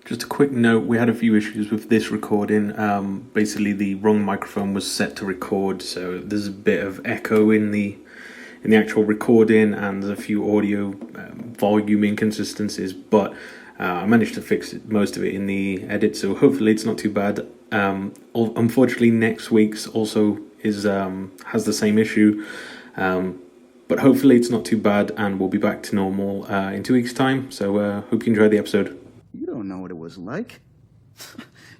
Just a quick note, we had a few issues with this recording. Basically, the wrong microphone was set to record, so there's a bit of echo in the actual recording, and there's a few audio volume inconsistencies, but I managed to fix most of it in the edit, so hopefully it's not too bad. Unfortunately, next week's also has the same issue, but hopefully it's not too bad, and we'll be back to normal in 2 weeks' time, so hope you enjoy the episode. You don't know what it was like.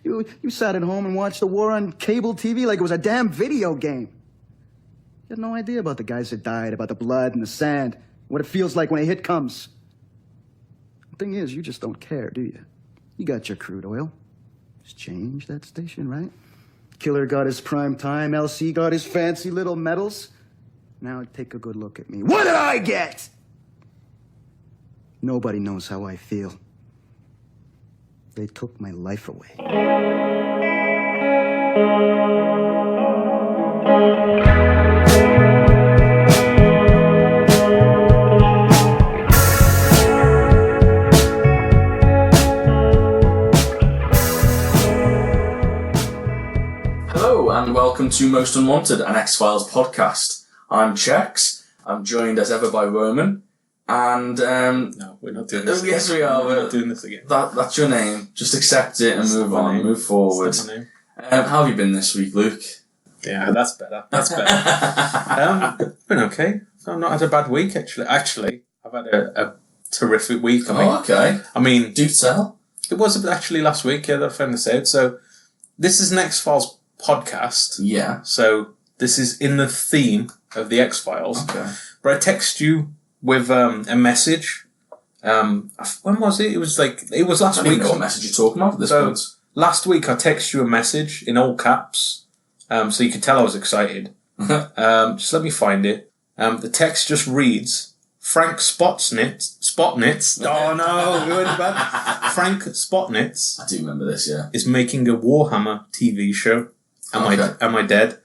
You sat at home and watched the war on cable TV like it was a damn video game. You had no idea about the guys that died, about the blood and the sand, what it feels like when a hit comes. The thing is, you just don't care, do you? You got your crude oil. Just change that station, right? Killer got his prime time, LC got his fancy little medals. Now take a good look at me. What did I get? Nobody knows how I feel. They took my life away. Hello and welcome to Most Unwanted, an X-Files podcast. I'm Chex. I'm joined as ever by Roman. And no, we're not doing this. Yes, we are. We're not doing this again. That's your name. Just accept it and move on. Move forward. How have you been this week, Luke? Yeah, that's better. Been okay. I've not had a bad week, actually. I've had a terrific week. Okay. I mean, do tell. It was actually last week, that I found this out. So, this is an X-Files podcast. Yeah. So, this is in the theme of the X-Files. Okay. But I text you with a message. When was it? It was last week. I don't know what message you're talking about at this point. Last week I texted you a message in all caps, so you could tell I was excited. Just let me find it. The text just reads, Frank Spotnitz. Oh no, we went bad. Frank Spotnitz. I do remember this, yeah. Is making a Warhammer TV show. Am I dead?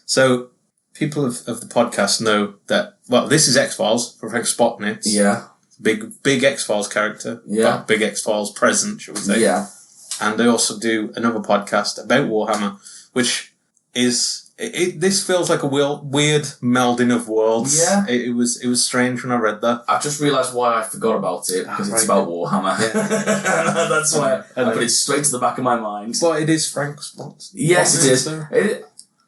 So, people of the podcast know that, well, this is X-Files for Frank Spotnitz. Yeah. Big X-Files character. Yeah. Big X-Files present, shall we say. Yeah. And they also do another podcast about Warhammer, which is, this feels like a weird melding of worlds. Yeah. It was strange when I read that. I just realised why I forgot about it, because it's about Warhammer. Yeah. That's why I put it straight to the back of my mind. But it is Frank Spotnitz. Yes, it is.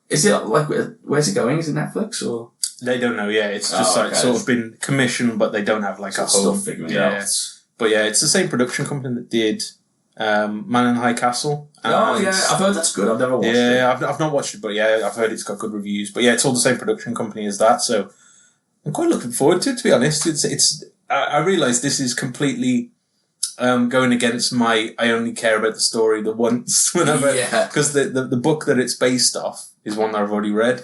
Is it like, where's it going? Is it Netflix or? They don't know, yeah. It's just sort of been commissioned, but they don't have a home. Still figuring it out. But yeah, it's the same production company that did Man in High Castle. Oh yeah, I've heard that's good. I've never watched it. Yeah, I've not watched it, but yeah, I've heard it's got good reviews. But yeah, it's all the same production company as that, so I'm quite looking forward to it, to be honest. I realise this is completely going against my I only care about the story the once whenever, because the book that it's based off is one that I've already read,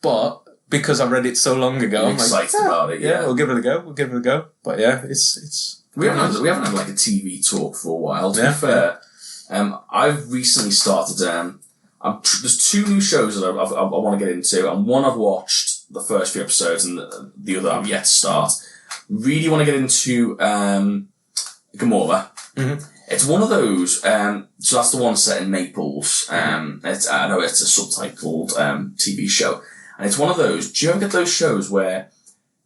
but because I read it so long ago, I'm excited about it. Yeah, we'll give it a go. But yeah, it's we haven't had like a TV talk for a while. To be fair, I've recently started. There's two new shows that I want to get into, and one I've watched the first few episodes, and the other I'm yet to start. Really want to get into Gamora. Mm-hmm. It's one of those. So that's the one set in Naples. I know it's a subtitled TV show, and it's one of those. Do you ever get those shows where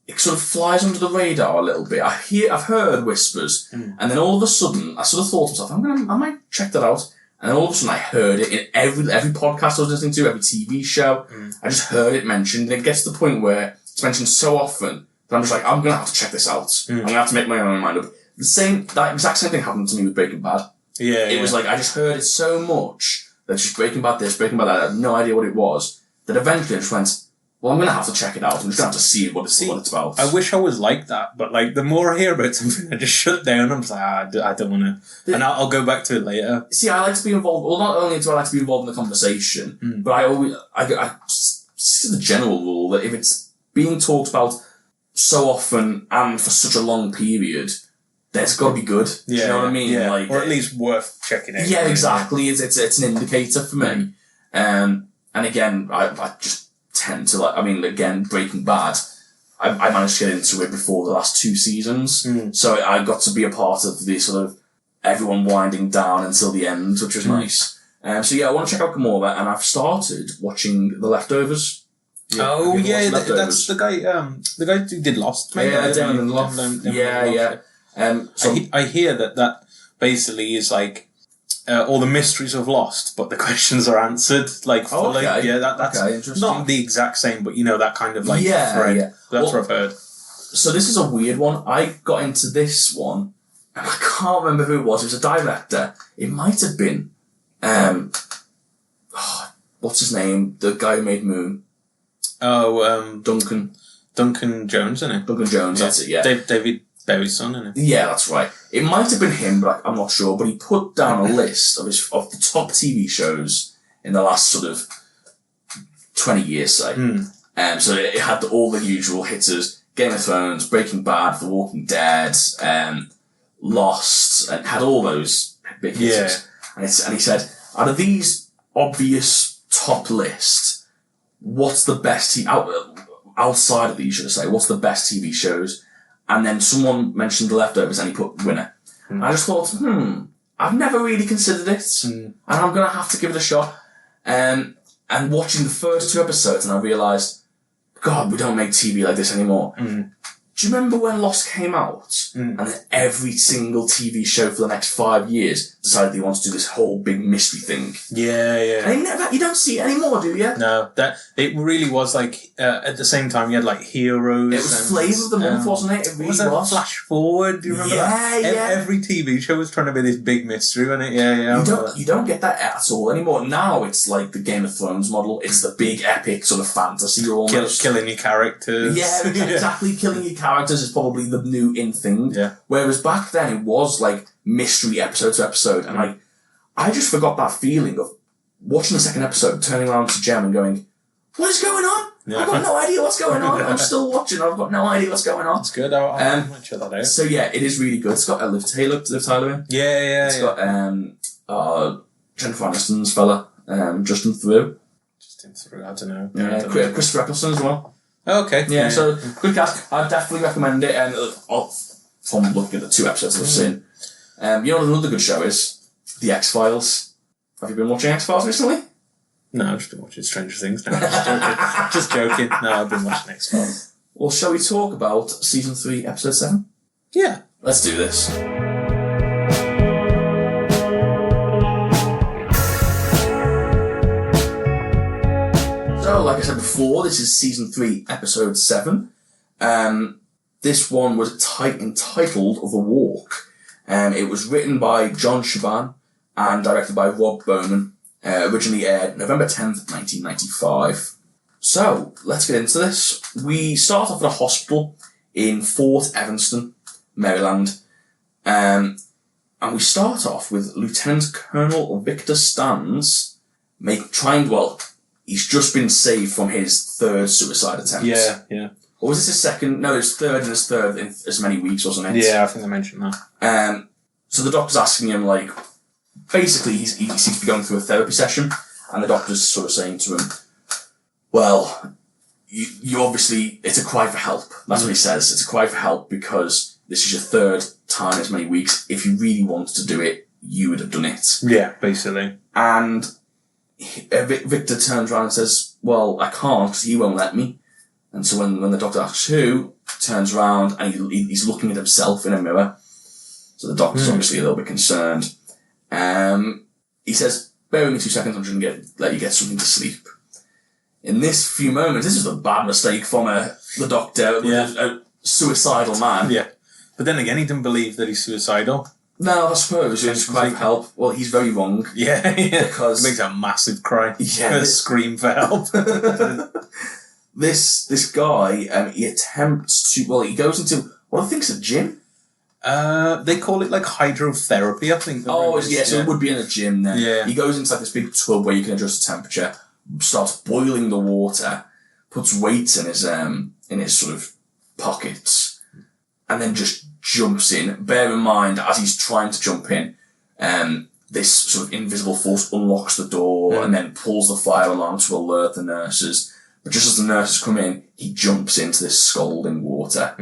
it sort of flies under the radar a little bit? I've heard whispers, and then all of a sudden, I sort of thought to myself, I might check that out. And then all of a sudden, I heard it in every podcast I was listening to, every TV show. I just heard it mentioned, and it gets to the point where it's mentioned so often that I'm just like, I'm gonna have to check this out. I'm gonna have to make my own mind up. That exact same thing happened to me with Breaking Bad. It was like I just heard it so much that just Breaking Bad this, Breaking Bad that, I had no idea what it was. That eventually I just went, well, I'm going to have to check it out. I'm just going to have to see what it's about. I wish I was like that, but like the more I hear about something, I just shut down. I'm just like, I don't want to. And I'll go back to it later. See, I like to be involved. Well, not only do I like to be involved in the conversation, but I see the general rule that if it's being talked about so often and for such a long period, there's got to be good. Do you know what I mean? Yeah. Like, or at least worth checking out. Yeah, exactly. It's an indicator for me. And again, I just tend to again, Breaking Bad, I managed to get into it before the last two seasons. So I got to be a part of the sort of everyone winding down until the end, which was nice. So yeah, I want to check out more of that, and I've started watching The Leftovers. Yeah, that's the guy who did Lost. Maybe. Yeah, Damon Lost. So I hear that basically is like all the mysteries of Lost, but the questions are answered like fully. Okay. Yeah, that's interesting. not the exact same, but that kind of like thread. Yeah. That's what I've heard. So this is a weird one. I got into this one, and I can't remember who it was. It was a director. It might have been, what's his name? The guy who made Moon. Oh, Duncan Jones, isn't it? Duncan Jones, that's it, yeah. David Berry's son, isn't it? Yeah, that's right. It might have been him, but I'm not sure. But he put down a list of the top TV shows in the last sort of 20 years, say. So it had all the usual hitters: Game of Thrones, Breaking Bad, The Walking Dead, Lost, and had all those big hitters. And he said, out of these obvious top list, what's the best outside of these, should I say? What's the best TV shows? And then someone mentioned The Leftovers, and he put winner. And I just thought, I've never really considered it, and I'm going to have to give it a shot. And watching the first 2 episodes, and I realised, God, we don't make TV like this anymore. Do you remember when Lost came out? And then every single TV show for the next 5 years decided they want to do this whole big mystery thing. Yeah. And you don't see it anymore, do you? No, it really was like, at the same time you had like Heroes. It was flavour of the month, wasn't it? It really was. Flash Forward, do you remember that? Yeah. Every TV show was trying to be this big mystery, wasn't it? Yeah. You don't get that at all anymore. Now it's like the Game of Thrones model. It's the big epic sort of fantasy almost. Killing your characters. Yeah, exactly. Killing your characters is probably the new in thing. Yeah. Whereas back then it was like mystery episode to episode, and I just forgot that feeling of watching the second episode, turning around to Jem and going, "What is going on? Yeah. I've got no idea what's going on. I'm still watching. I've got no idea what's going on." It's good. I'll check that out. So yeah, it is really good. It's got Liv Tyler in. Yeah. It's got Jennifer Aniston's fella, Justin Theroux. I don't know. Yeah, Christopher Eccleston as well. Oh, okay. Yeah, so good cast. I definitely recommend it. And from looking at the 2 episodes I've seen, you know what another good show is? The X-Files. Have you been watching X-Files recently? No, I've just been watching Stranger Things now. Just joking. No, I've been watching X-Files. Well, shall we talk about Season 3, Episode 7? Yeah. Let's do this. So, like I said before, this is Season 3, Episode 7. This one was entitled The Walk. It was written by John Shaban and directed by Rob Bowman. Originally aired November 10th, 1995. So, let's get into this. We start off at a hospital in Fort Evanston, Maryland. And we start off with Lieutenant Colonel Victor Stans he's just been saved from his 3rd suicide attempt. Yeah. Or was this his 2nd? No, his 3rd and his 3rd in as many weeks, wasn't it? Yeah, I think they mentioned that. So the doctor's asking him, basically he seems to be going through a therapy session, and the doctor's sort of saying to him, well, you obviously, it's a cry for help. That's what he says. It's a cry for help because this is your 3rd time in as many weeks. If you really wanted to do it, you would have done it. Yeah, basically. And Victor turns around and says, well, I can't because he won't let me. And so when the doctor asks who, turns around and he's looking at himself in a mirror. So the doctor's obviously a little bit concerned. He says, bear with me 2 seconds, I'm just going to let you get something to sleep. In this few moments, this is a bad mistake from the doctor, a suicidal man. Yeah. But then again, he didn't believe that he's suicidal. No, I suppose. It's cry for help. Well, he's very wrong. Yeah. Because it makes a massive cry. Yeah. A scream for help. This guy, he attempts to, he goes into, what I think is a gym? They call it hydrotherapy, I think. So it would be in a gym then. Yeah. He goes into this big tub where you can adjust the temperature, starts boiling the water, puts weights in his sort of pockets, and then just jumps in. Bear in mind, as he's trying to jump in, this sort of invisible force unlocks the door and then pulls the fire alarm to alert the nurses. But just as the nurses come in, he jumps into this scalding water.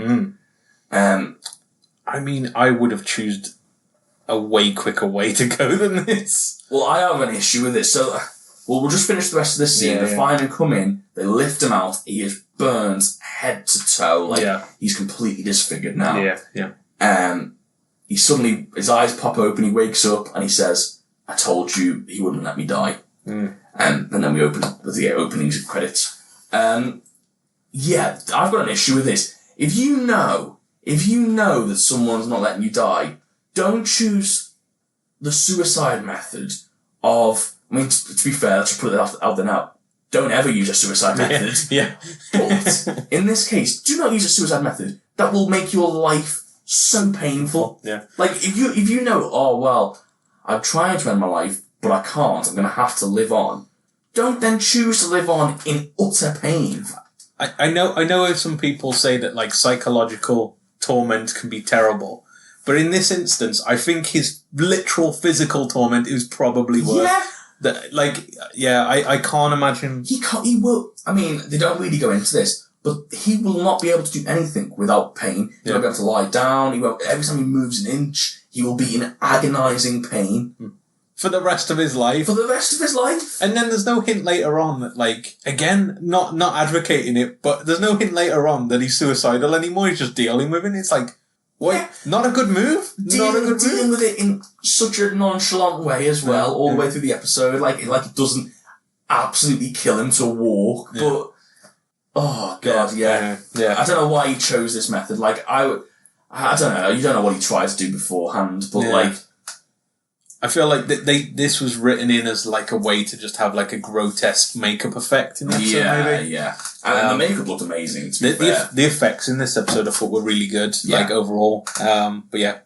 I mean, I would have chosen a way quicker way to go than this. Well, I have an issue with it. So, we'll just finish the rest of this scene. They find him come in. They lift him out. He is burned head to toe. Like, he's completely disfigured now. Yeah. He suddenly, his eyes pop open. He wakes up and he says, "I told you he wouldn't let me die." And then we open with the opening credits. Yeah, I've got an issue with this. If you know that someone's not letting you die, don't choose the suicide method of, I mean, to be fair, let's put it out there now. Don't ever use a suicide method. Yeah. But in this case, do not use a suicide method. That will make your life so painful. Yeah. Like, if you know, oh, well, I'm trying to end my life, but I can't, I'm going to have to live on. Don't then choose to live on in utter pain. I know some people say that, like, psychological torment can be terrible. But in this instance, I think his literal physical torment is probably worse. Yeah. I can't imagine. He will, I mean, they don't really go into this, but he will not be able to do anything without pain. He won't be able to lie down. Every time he moves an inch, he will be in agonising pain. For the rest of his life. For the rest of his life. And then there's no hint later on that, like, again, not advocating it, but there's no hint later on that he's suicidal anymore. He's just dealing with it. It's like, what? Yeah. Not a good move. Dealing with it in such a nonchalant way as well, all the way through the episode. Like it doesn't absolutely kill him to walk, but oh god, yeah. I don't know why he chose this method. Like I don't know. You don't know what he tried to do beforehand, but like. I feel like this was written in as like a way to just have like a grotesque makeup effect in the episode, maybe. Yeah. And the makeup looked amazing, to be fair. The effects in this episode I thought were really good, like overall. But yeah.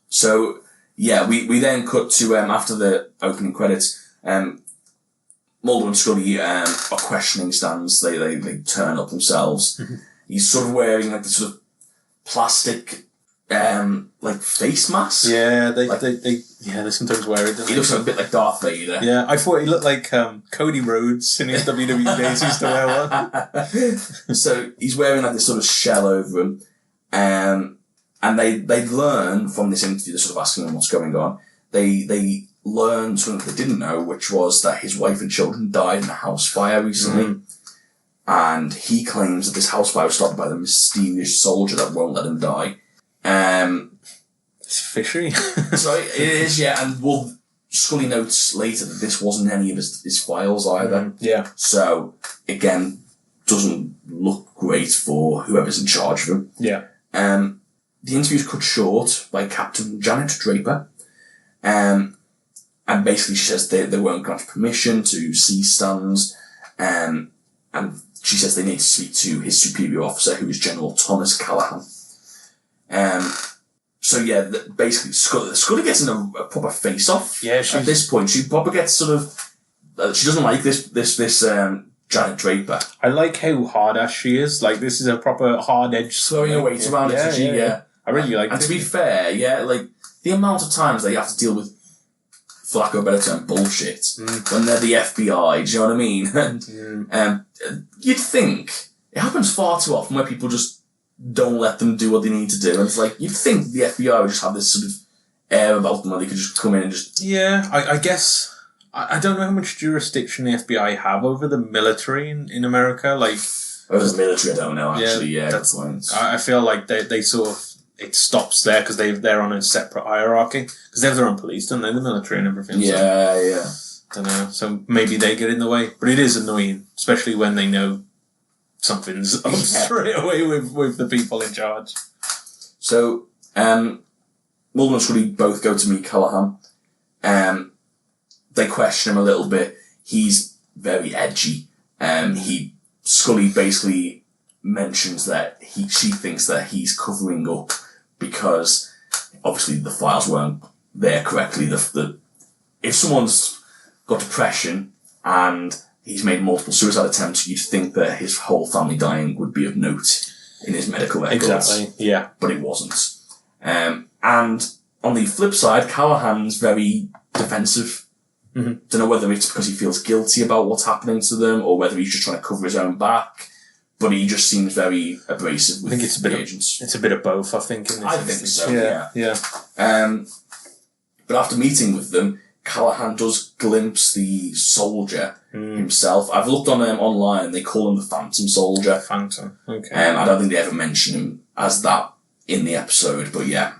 So, yeah, we then cut to, after the opening credits, Mulder and Scully are questioning stands. They turn up themselves. He's sort of wearing like this sort of plastic... like face mask. Yeah, they sometimes wear it. He looks a bit like Darth Vader. Yeah, I thought he looked like Cody Rhodes in his WWE days. He used to wear one. So he's wearing like this sort of shell over him, and they learn from this interview. They're sort of asking him what's going on. They learn something they didn't know, which was that his wife and children died in a house fire recently. And he claims that this house fire was started by the mysterious soldier that won't let him die. It's fishy. So it is, yeah, and Scully notes later that this wasn't any of his files either. Yeah. So, again, doesn't look great for whoever's in charge of him. Yeah. The interview's cut short by Captain Janet Draper. And basically she says they weren't granted permission to see stands. And she says they need to speak to his superior officer, who is General Thomas Callahan. So yeah, basically Scully gets in a proper face-off. Yeah, at this point. She probably gets sort of, she doesn't like this Janet Draper. I like how hard-ass she is. Like, this is a proper hard-edged... Throwing her weight around, isn't she? Yeah. I really like it. And to be fair, yeah, like, the amount of times they have to deal with, for lack of a better term, bullshit, when they're the FBI, do you know what I mean? You'd think, it happens far too often where people just don't let them do what they need to do. And it's like, you'd think the FBI would just have this sort of air about them where they could just come in and just... Yeah, I guess... I don't know how much jurisdiction the FBI have over the military in America. Like, over the military, I don't know, actually. Yeah, that's I feel like they sort of... It stops there because they're on a separate hierarchy. Because they have their own police, don't they? The military and everything. Yeah, yeah. Don't know. So maybe they get in the way. But it is annoying, especially when they know something's up straight away with the people in charge. So, Mulder and Scully both go to meet Callahan. They question him a little bit. He's very edgy. Scully basically mentions that she thinks that he's covering up because obviously the files weren't there correctly. If someone's got depression and he's made multiple suicide attempts, you'd think that his whole family dying would be of note in his medical records. Exactly, yeah. But it wasn't. And on the flip side, Callahan's very defensive. Don't know whether it's because he feels guilty about what's happening to them or whether he's just trying to cover his own back. But he just seems very abrasive with the agents. It's a bit of both, I think. In this I think so, yeah. But after meeting with them, Callahan does glimpse the soldier himself. I've looked on online, and they call him the Phantom Soldier. Phantom, okay. I don't think they ever mention him as that in the episode, but yeah.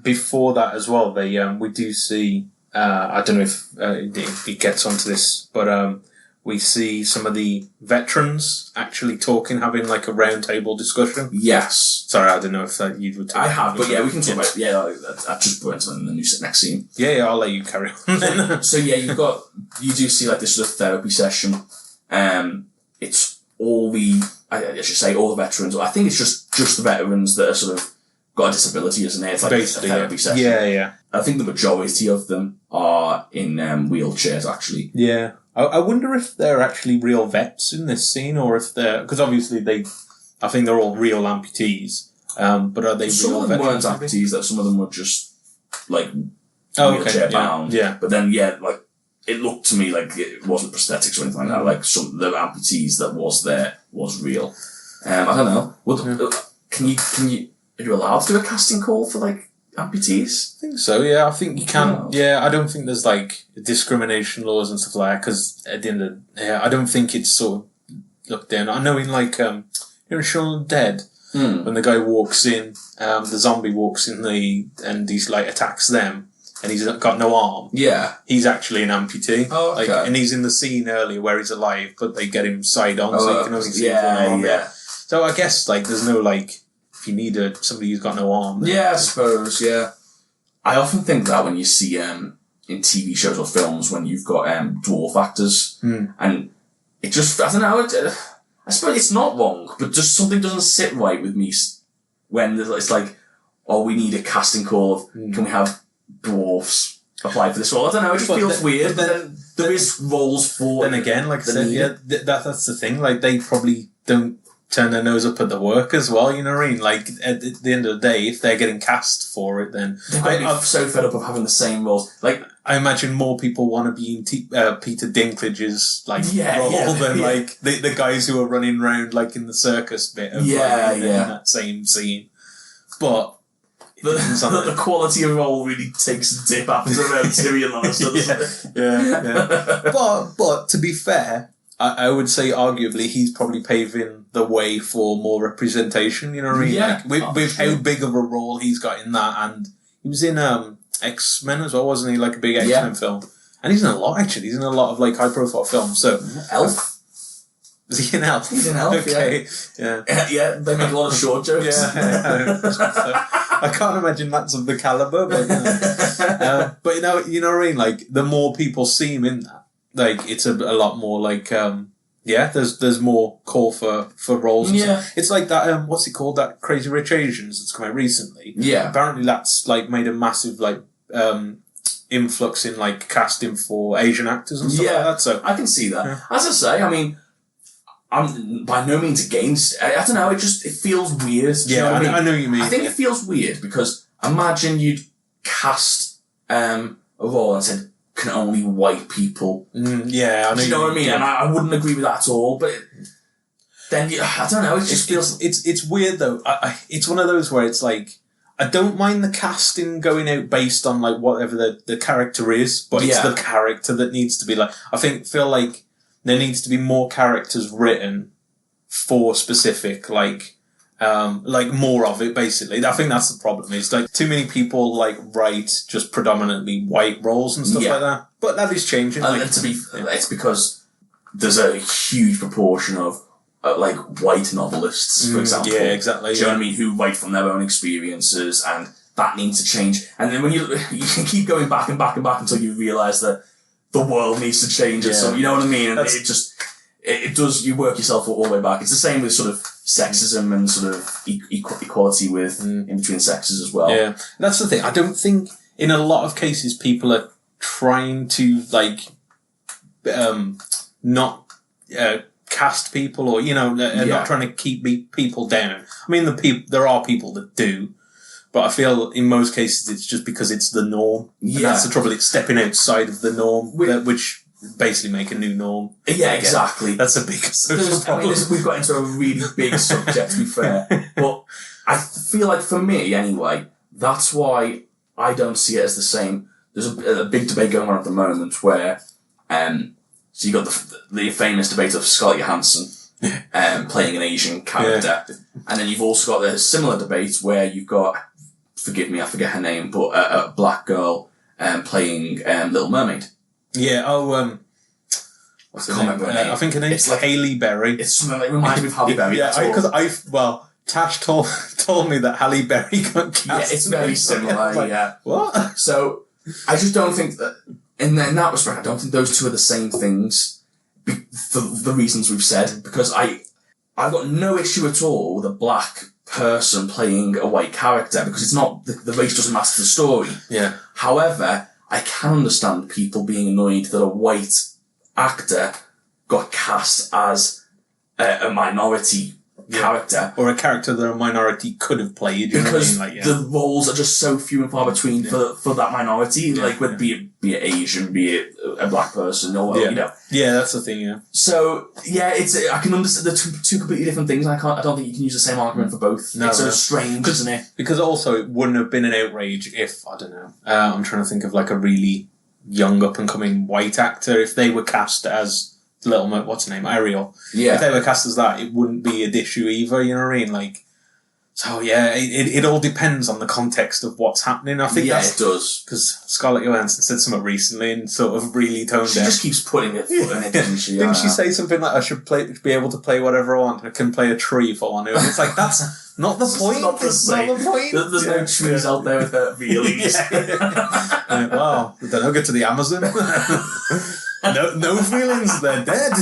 Before that as well, we do see, I don't know if it gets onto this, but we see some of the veterans actually talking, having like a round table discussion. Yes. Sorry, I don't know if you would talk. I have, but yeah, we can talk about it. Yeah, I just put it in the next scene. Yeah, I'll let you carry on. So yeah, you do see like this sort of therapy session. It's all I should say all the veterans. I think it's just the veterans that are sort of got a disability, isn't it? It's like basically, a therapy session. Yeah. I think the majority of them are in wheelchairs, actually. Yeah. I wonder if they're actually real vets in this scene, or if they're... Because obviously I think they're all real amputees. But are they some real of them veterans? weren't amputees, though. Some of them were just, like, wheelchair bound. Yeah. But then, like, it looked to me like it wasn't prosthetics or anything like that. Like, some of the amputees that was there was real. I don't know. Can you... Are you allowed to do a casting call for, like, amputees? I think so, yeah. I think you can. Oh. Yeah, I don't think there's, like, discrimination laws and stuff like that, because at the end of I don't think it's sort of looked down. I know in, like, Shaun of the Dead, when the guy walks in, the zombie walks in and he's, like, attacks them, and he's got no arm. Yeah. He's actually an amputee. Oh, okay. Like, and he's in the scene earlier where he's alive, but they get him side on, so you can only see one arm. Yeah. So I guess, like, there's no, like... If you need somebody who's got no arm. Yeah, I suppose, yeah. I often think that when you see in TV shows or films when you've got dwarf actors, and it just, I don't know, I suppose it's not wrong, but just something doesn't sit right with me when it's like, oh, we need a casting call of, can we have dwarfs apply for this role? I don't know, it just feels weird, but then there is roles for... Then again, like I said, that's the thing, like they probably don't turn their nose up at the work as well, you know what I mean? Like, at the end of the day, if they're getting cast for it, then... I'm so fed up of having the same roles. Like, I imagine more people want to be in Peter Dinklage's, like, role than, like, the guys who are running around, like, in the circus bit of, in that same scene. But... The quality of role really takes a dip after around Tyrion Lannister, yeah. But, to be fair... I would say, arguably, he's probably paving the way for more representation, you know what I mean? Yeah. Like, with how big of a role he's got in that, and he was in X-Men as well, wasn't he? Like a big X-Men film. And he's in a lot, actually. He's in a lot of, like, high-profile films, so... Elf? Is he in Elf? He's in Elf, okay. Yeah, they make a lot of short jokes. I can't imagine that's of the caliber, but, but you know what I mean? Like, the more people see him in that, like, it's a lot more like, there's more call for roles. And stuff. It's like that, what's it called? That Crazy Rich Asians that's come out recently. Yeah. Apparently that's, like, made a massive, like, influx in, like, casting for Asian actors and stuff like that. So I can see that. Yeah. As I say, I mean, I'm by no means against, I don't know, it feels weird. I know what you mean. I think it feels weird because imagine you'd cast a role and said, can only white people. I know. You know what I mean? Yeah. And I wouldn't agree with that at all. But then I don't know. It just feels it's weird though. It's one of those where it's like I don't mind the casting going out based on like whatever the character is, but it's the character that needs to be like. Feel like there needs to be more characters written for specific like more of it, basically. I think that's the problem. Is like too many people like write just predominantly white roles and stuff like that. But that is changing. And it's because there's a huge proportion of like white novelists, for example. Yeah, exactly. Do you know what I mean? Who write from their own experiences, and that needs to change. And then when you can keep going back and back and back until you realise that the world needs to change. Yeah. So you know what I mean? And it does. You work yourself all the way back. It's the same with sort of sexism and sort of equality with in between sexes as well. Yeah, that's the thing. I don't think in a lot of cases people are trying to like not cast people or not trying to keep people down. I mean, there are people that do, but I feel in most cases it's just because it's the norm. Yeah, and that's the trouble. It's stepping outside of the norm, which basically make a new norm. Yeah, exactly. That's a big social problem. We've got into a really big subject, to be fair. But I feel like for me, anyway, that's why I don't see it as the same. There's a big debate going on at the moment where, so you got the famous debate of Scarlett Johansson playing an Asian character, and then you've also got the similar debate where you've got, forgive me, I forget her name, but a black girl playing Little Mermaid. Yeah. Oh. What's her name? I think her name's like Halle Berry. It's something that reminds me of Halle Berry. Yeah, because Tash told me that Halle Berry got cast. Yeah, it's very similar. Like, yeah. What? So I just don't think that in that respect, I don't think those two are the same things for the reasons we've said. Because I've got no issue at all with a black person playing a white character because it's not the race doesn't matter to the story. Yeah. However, I can understand people being annoyed that a white actor got cast as a minority character. Or a character that a minority could have played. You because know what I mean? Like, the roles are just so few and far between for that minority. Like, be it Asian, be it a black person, or, you know. Yeah, that's the thing, yeah. So, yeah, I can understand the two completely different things. I don't think you can use the same argument for both. No, it's so strange, isn't it? Because also, it wouldn't have been an outrage if, I don't know, I'm trying to think of like a really young up-and-coming white actor, if they were cast as what's her name, Ariel. Yeah. If they were cast as that, it wouldn't be an issue either, you know what I mean? Like, so yeah, it all depends on the context of what's happening. I think it does. Because Scarlett Johansson said something recently and sort of really toned down. She just keeps putting her foot in it, doesn't she? Didn't she say something like, I should be able to play whatever I want, I can play a tree if I want to? And it's like, that's not the point. Not It's not the point. There's no trees out there with her feelings. Well, then I'll get to the Amazon. no feelings, they're dead.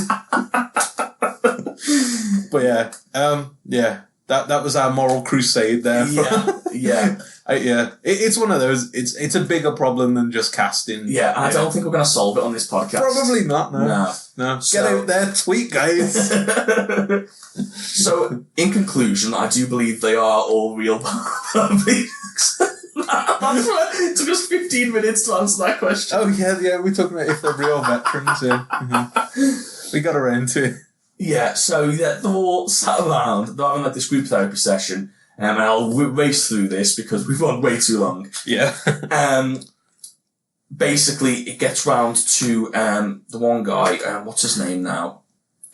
But yeah, that was our moral crusade there. Yeah. It's one of those. It's a bigger problem than just casting. Yeah, and I don't think we're going to solve it on this podcast. Probably not. No. Get out there, tweet, guys. So, in conclusion, I do believe they are all real beings. It took us 15 minutes to answer that question. Oh yeah, we're talking about if they're real veterans. Yeah, we got around to it. Yeah, so they're all sat around. They're having like this group therapy session, and I'll race through this because we've gone way too long. Yeah. Basically, it gets round to the one guy. What's his name now?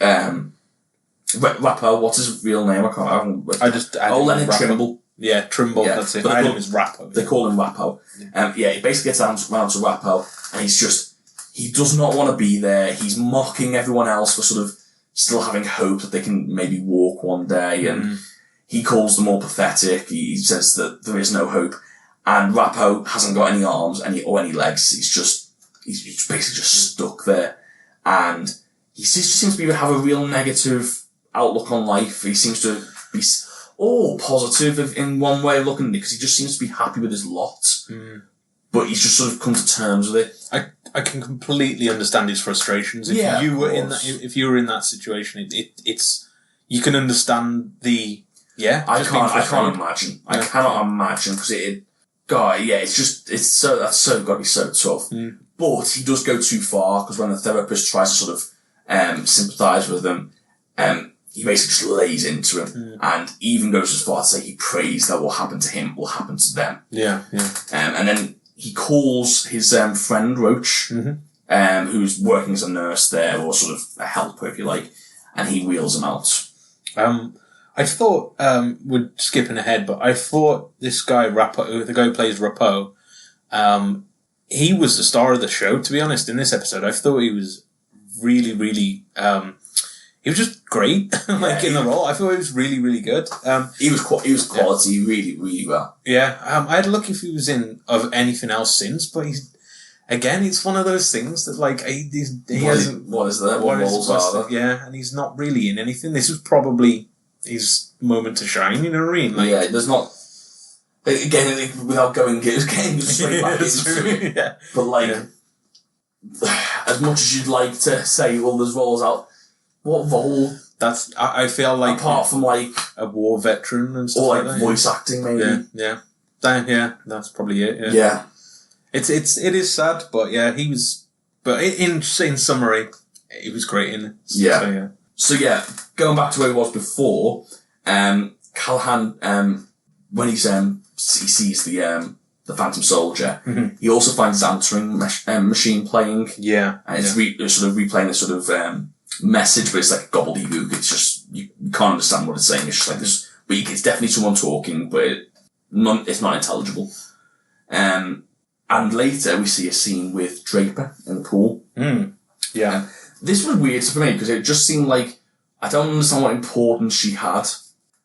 Rapper. What's his real name? I just Leonard Trimble. Yeah, Trimble. Yeah, that's it. My name is Rappo. They call him Rappo. He basically gets round to Rappo, and he does not want to be there. He's mocking everyone else for sort of still having hope that they can maybe walk one day, and he calls them all pathetic. He says that there is no hope, and Rappo hasn't got any arms or any legs. He's basically just stuck there, and he seems to have a real negative outlook on life. He seems to be all positive in one way of looking at it, because he just seems to be happy with his lot. But he's just sort of come to terms with it. I can completely understand his frustrations. If you were in that situation, it's you can understand the I can't imagine. I cannot imagine, because that's so got to be so tough. But he does go too far, because when the therapist tries to sort of sympathise with them, he basically just lays into him, and even goes as far to say he prays that what happened to him will happen to them. Yeah. And then he calls his friend Roach, who's working as a nurse there, or sort of a helper, if you like, and he wheels him out. I thought, we're skipping ahead, but I thought this guy, Rappo, the guy who plays Rappo, he was the star of the show, to be honest, in this episode. I thought he was really, really, he was just great, in the role. I thought he was really, really good. He was quality, really, really well. Yeah, I had to look if he was in of anything else since, but it's one of those things that he hasn't. What is that? What roles are there? Yeah, and he's not really in anything. This was probably his moment to shine. You know what I mean? There's not. Again, without getting straight back into it. Yeah. But as much as you'd like to say, well, there's roles out. What role? I feel like apart from a war veteran and stuff, or like that, voice acting, maybe. Yeah, that's probably it. Yeah. It is sad, but yeah, he was. But in summary, he was great in it. So going back to where he was before, Callahan, when he sees the the Phantom Soldier, he also finds his answering machine playing. Yeah. And it's sort of replaying this sort of message, but it's like gobbledygook. It's just, you can't understand what it's saying. It's just like this, but it's definitely someone talking, but it's not intelligible. And later we see a scene with Draper in the pool. Yeah. This was weird for me because it just seemed like, I don't understand what importance she had.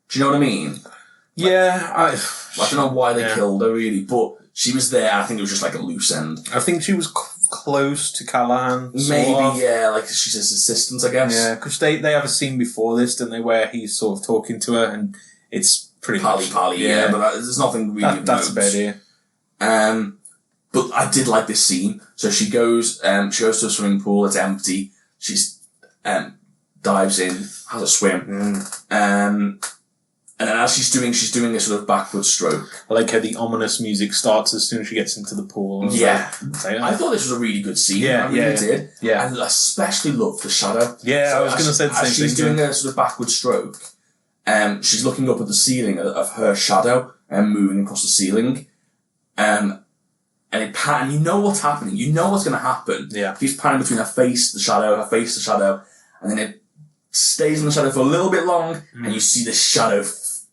Do you know what I mean? Yeah, I don't know why they killed her, really, but she was there, and I think it was just like a loose end. I think she was close to Callahan. Maybe, yeah, like she's his assistant, I guess. Yeah, because they have a scene before this, don't they, where he's sort of talking to her, and it's pretty Pally, yeah, but there's nothing really. That's about it. But I did like this scene. So she goes to a swimming pool. It's empty. She's dives in, has a swim, and then as she's doing a sort of backward stroke. I like how the ominous music starts as soon as she gets into the pool. Yeah. I thought this was a really good scene. Yeah, I really did. Yeah. And I especially loved the shadow. Yeah, so I was going to say the same thing. As she's doing a sort of backward stroke, she's looking up at the ceiling of her shadow and moving across the ceiling. And you know what's happening. You know what's going to happen. Yeah. She's panning between her face, the shadow, and then it stays in the shadow for a little bit long, and you see the shadow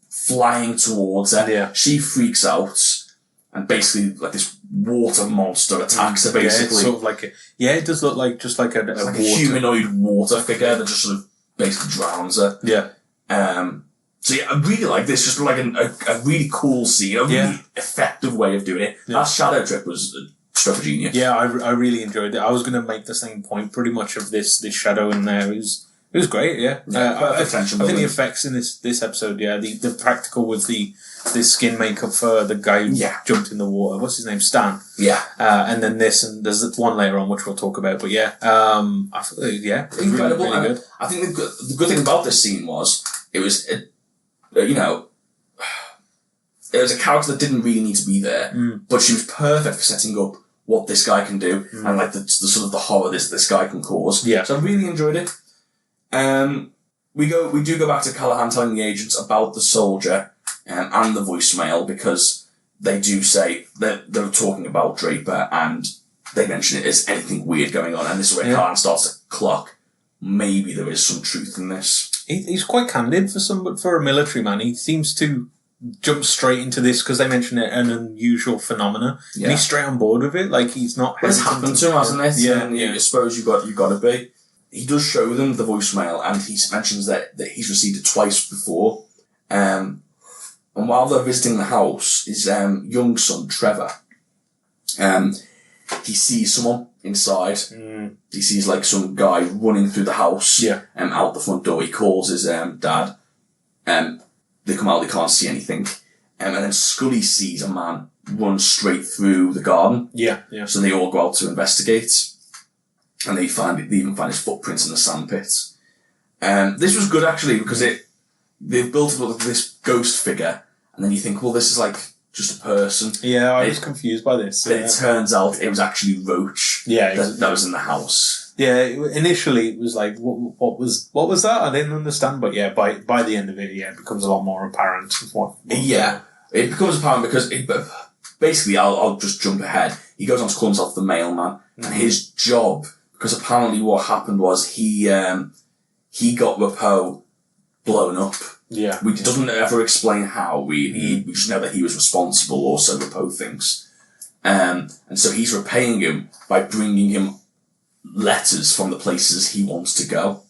flying towards her. Yeah. She freaks out, and basically, like, this water monster attacks her, basically. Yeah, it's sort of like it does look like just like a like a humanoid water figure that just sort of basically drowns her. Yeah. So yeah, I really like this, just like a really cool scene, a really effective way of doing it. Yeah. That shadow trip was a stroke of genius. Yeah, I really enjoyed it. I was going to make the same point pretty much of this shadow in there. It was great, yeah. I think the effects in this episode, the practical with the skin makeup for the guy who jumped in the water. What's his name? Stan. Yeah. And then this, and there's one later on which we'll talk about. But incredible. Really good. I think the good thing about this scene was it was it was a character that didn't really need to be there, but she was perfect for setting up what this guy can do and like the sort of the horror this guy can cause. Yeah. So I really enjoyed it. We do go back to Callahan telling the agents about the soldier and the voicemail, because they do say that they're talking about Draper and they mention it as anything weird going on, and this is where Callahan starts to clock. Maybe there is some truth in this. He's quite candid for a military man. He seems to jump straight into this because they mention it an unusual phenomena, and he's straight on board with it. Like, he's not. It's happened to him, hasn't it? Yeah, and I suppose you got to be. He does show them the voicemail, and he mentions that he's received it twice before. And while they're visiting the house, his young son Trevor, he sees someone inside. He sees like some guy running through the house. Out the front door. He calls his dad. They come out. They can't see anything. And then Scully sees a man run straight through the garden. Yeah. So they all go out to investigate. And they even find his footprints in the sandpit. This was good, actually, because they've built up this ghost figure, and then you think, well, this is like just a person. Yeah, I was confused by this. But it turns out it was actually Roach. Yeah, that was in the house. Yeah, initially it was like, what was that? I didn't understand, but by the end of it, it becomes a lot more apparent. It becomes apparent because basically, I'll just jump ahead. He goes on to call himself the mailman, and his job. Because apparently what happened was he got Rappo blown up. Yeah. It doesn't ever explain how, really. We just know that he was responsible, or so Rappo thinks. And so he's repaying him by bringing him letters from the places he wants to go.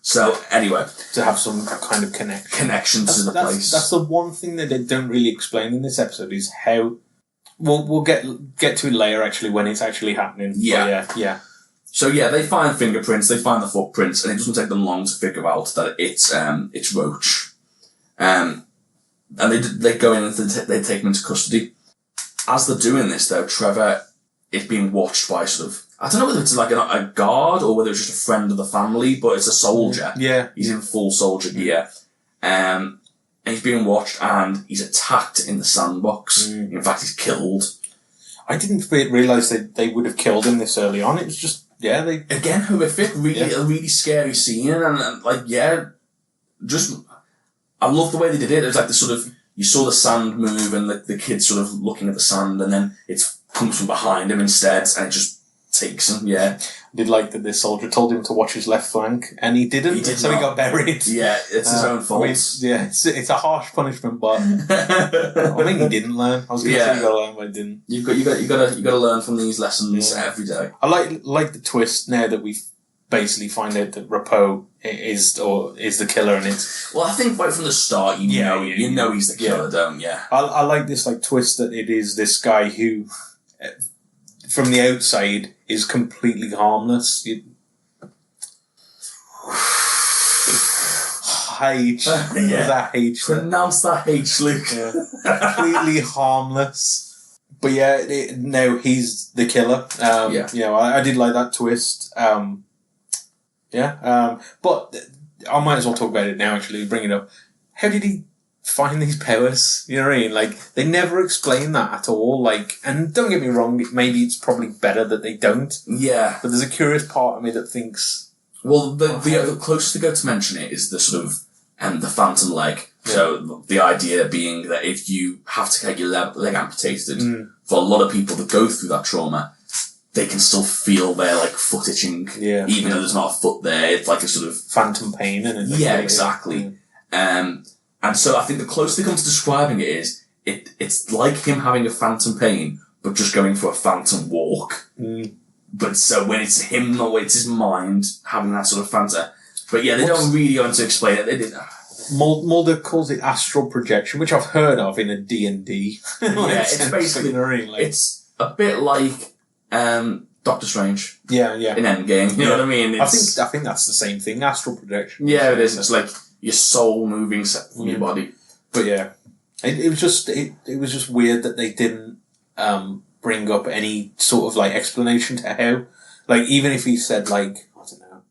So, anyway. To have some kind of connection to the place. That's the one thing that they don't really explain in this episode, is how... We'll get to it later, actually, when it's actually happening. Yeah. So they find fingerprints, they find the footprints, and it doesn't take them long to figure out that it's Roach. And they go in and they take him into custody. As they're doing this, though, Trevor is being watched by sort of, I don't know whether it's like a guard or whether it's just a friend of the family, but it's a soldier. Yeah. He's in full soldier gear. And he's being watched, and he's attacked in the sandbox. In fact, he's killed. I didn't realise they would have killed him this early on. It was just, again, horrific, a really scary scene, and just, I love the way they did it. It was like this sort of, you saw the sand move and the kid sort of looking at the sand, and then it comes from behind him instead, and it just takes him. Yeah. I did like that this soldier told him to watch his left flank, and he didn't, so he got buried. Yeah, it's his own fault. I mean, yeah, it's a harsh punishment, but I think he didn't learn. I was going to say he got to learn, but he didn't. You got to learn from these lessons every day. I like the twist now that we basically find out that Rappo is the killer, and it's... Well, I think right from the start, you know he's the killer, don't you? I like this twist that it is this guy who, from the outside, is completely harmless. H. That H. Pronounce that H, Luke. Yeah. Completely harmless. But yeah, no, he's the killer. I did like that twist. But I might as well talk about it now, actually, bring it up. How did he find these powers? You know what I mean? Like, they never explain that at all. Like, and don't get me wrong, maybe it's probably better that they don't. Yeah. But there's a curious part of me that thinks... Well, the closest to go to mention it is the sort of, the phantom leg. Yeah. So, the idea being that if you have to get your leg amputated, for a lot of people that go through that trauma, they can still feel their, foot itching, even though there's not a foot there. It's like a sort of... phantom pain, isn't it? Yeah, exactly. Yeah. And so I think the closest they come to describing it is, it's like him having a phantom pain, but just going for a phantom walk. But so when it's him, not when it's his mind, having that sort of phantom. But yeah, they don't really go into explain it. They did. Mulder calls it astral projection, which I've heard of in a D&D. It's basically... It's a bit like Doctor Strange. Yeah. In Endgame. You know what I mean? I think that's the same thing, astral projection. Yeah, it is. It's like your soul moving from your body. But yeah, it was just weird that they didn't bring up any sort of explanation to how, even if he said I don't know,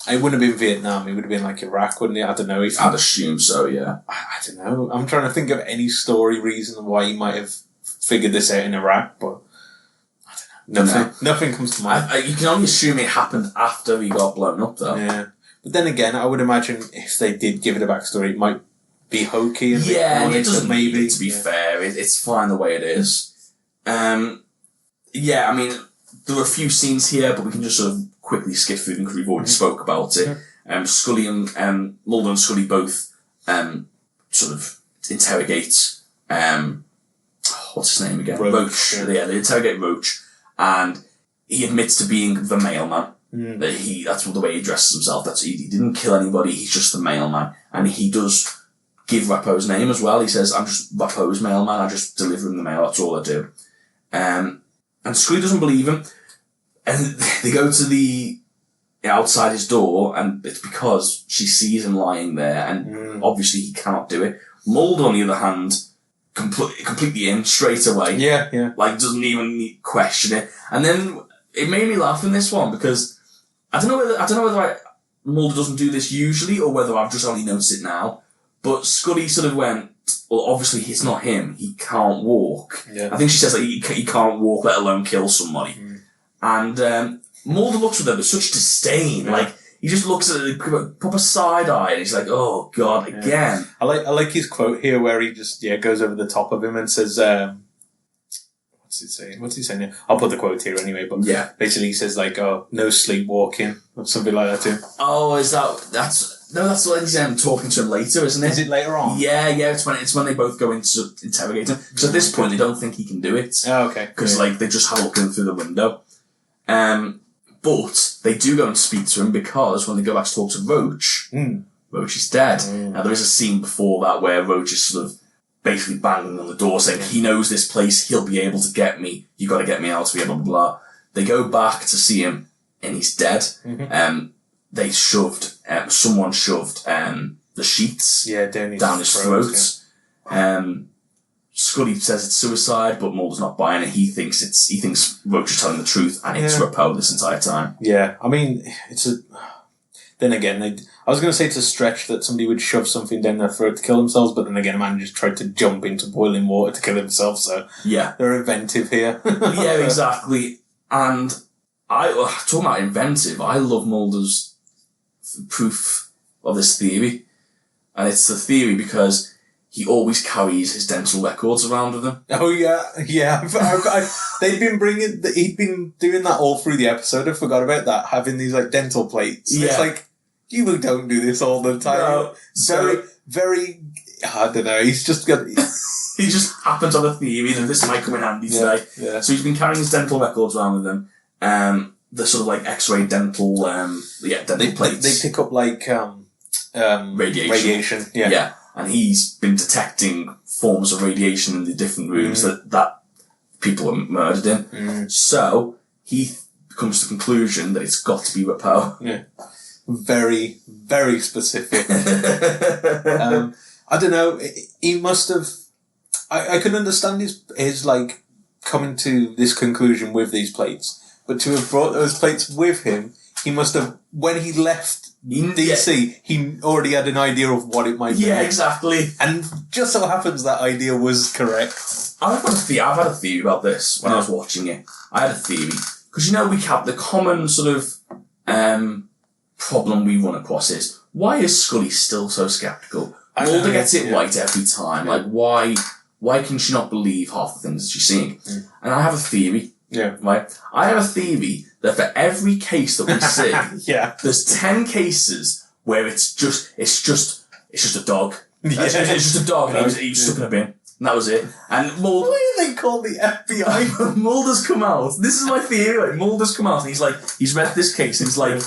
it wouldn't have been Vietnam, it would have been Iraq, wouldn't it? I don't know. I'd assume so. Yeah. I don't know. I'm trying to think of any story reason why he might have figured this out in Iraq, but I don't know. Nothing comes to mind. You can only assume it happened after he got blown up, though. Yeah. But then again, I would imagine if they did give it a backstory, it might be hokey. And and it doesn't maybe. To be fair, it's fine the way it is. I mean, there are a few scenes here, but we can just sort of quickly skip through them because we've already spoke about it. Scully and Mulder and Scully both sort of interrogate what's his name again? Roach. Yeah, they interrogate Roach, and he admits to being the mailman. That's the way he dresses himself. He didn't kill anybody. He's just the mailman, and he does give Rappo's name as well. He says, "I'm just Rappo's mailman. I just deliver him the mail. That's all I do." And Scully doesn't believe him, and they go to the outside his door, and it's because she sees him lying there, and obviously he cannot do it. Mulder, on the other hand, completely in straight away. Yeah. Doesn't even question it, and then it made me laugh in this one because. I don't know whether Mulder doesn't do this usually or whether I've just only noticed it now. But Scully sort of went, well, obviously it's not him. He can't walk. Yeah. I think she says he can't walk, let alone kill somebody. And Mulder looks at her with such disdain. He just looks at it, proper side eye, and he's like, "Oh God, again." I like his quote here where he just goes over the top of him and says. What's he saying? I'll put the quote here anyway, but basically he says no sleepwalking or something like that too. Oh, that's what he's talking to him later, isn't it? Is it later on? Yeah, it's when they both go in to interrogate him. Because at this point they don't think he can do it. Oh, okay. Because they just have a look in through the window. But they do go and speak to him because when they go back to talk to Roach, Roach is dead. Now there is a scene before that where Roach is sort of basically banging on the door saying he knows this place, he'll be able to get me, you got to get me out of here, blah blah blah. They go back to see him and he's dead. They someone shoved the sheets down his throat. Scully says it's suicide, but Mulder's not buying it. He thinks Roach is telling the truth, and it's Rappo this entire time. Yeah, I mean, then again, I was going to say it's a stretch that somebody would shove something down their throat to kill themselves, but then again, a man just tried to jump into boiling water to kill himself, so they're inventive here. Yeah, exactly. And talking about inventive, I love Mulder's proof of this theory. And it's the theory because he always carries his dental records around with him. Oh yeah. He'd been doing that all through the episode. I forgot about that, having these like dental plates. Yeah. It's like, you don't do this all the time. No. Very, I don't know, he's just got... He just happens on a theory that this might come in handy today. Yeah. So he's been carrying his dental records around with him. The sort of like X-ray dental, dental plates. They pick up like radiation. Yeah. And he's been detecting forms of radiation in the different rooms that people were murdered in. So he comes to the conclusion that it's got to be Rappo. Yeah. Very, very specific. I don't know. He must have. I can understand his like coming to this conclusion with these plates, but to have brought those plates with him, he must have. When he left DC, he already had an idea of what it might be. Yeah, exactly. And just so happens that idea was correct. I've had a theory about this when I was watching it. I had a theory because we have the common sort of problem we run across is why is Scully still so skeptical? Mulder gets it right every time. Like why can she not believe half the things that she's seeing? And I have a theory. Yeah. Right? I have a theory that for every case that we see, there's 10 cases where it's just a dog. Yeah. It's just a dog and he was stuck in a bin. And that was it. And Mulder... Why are they called the FBI? Mulder's come out. This is my theory. Like, Mulder's come out and he's read this case and he's like,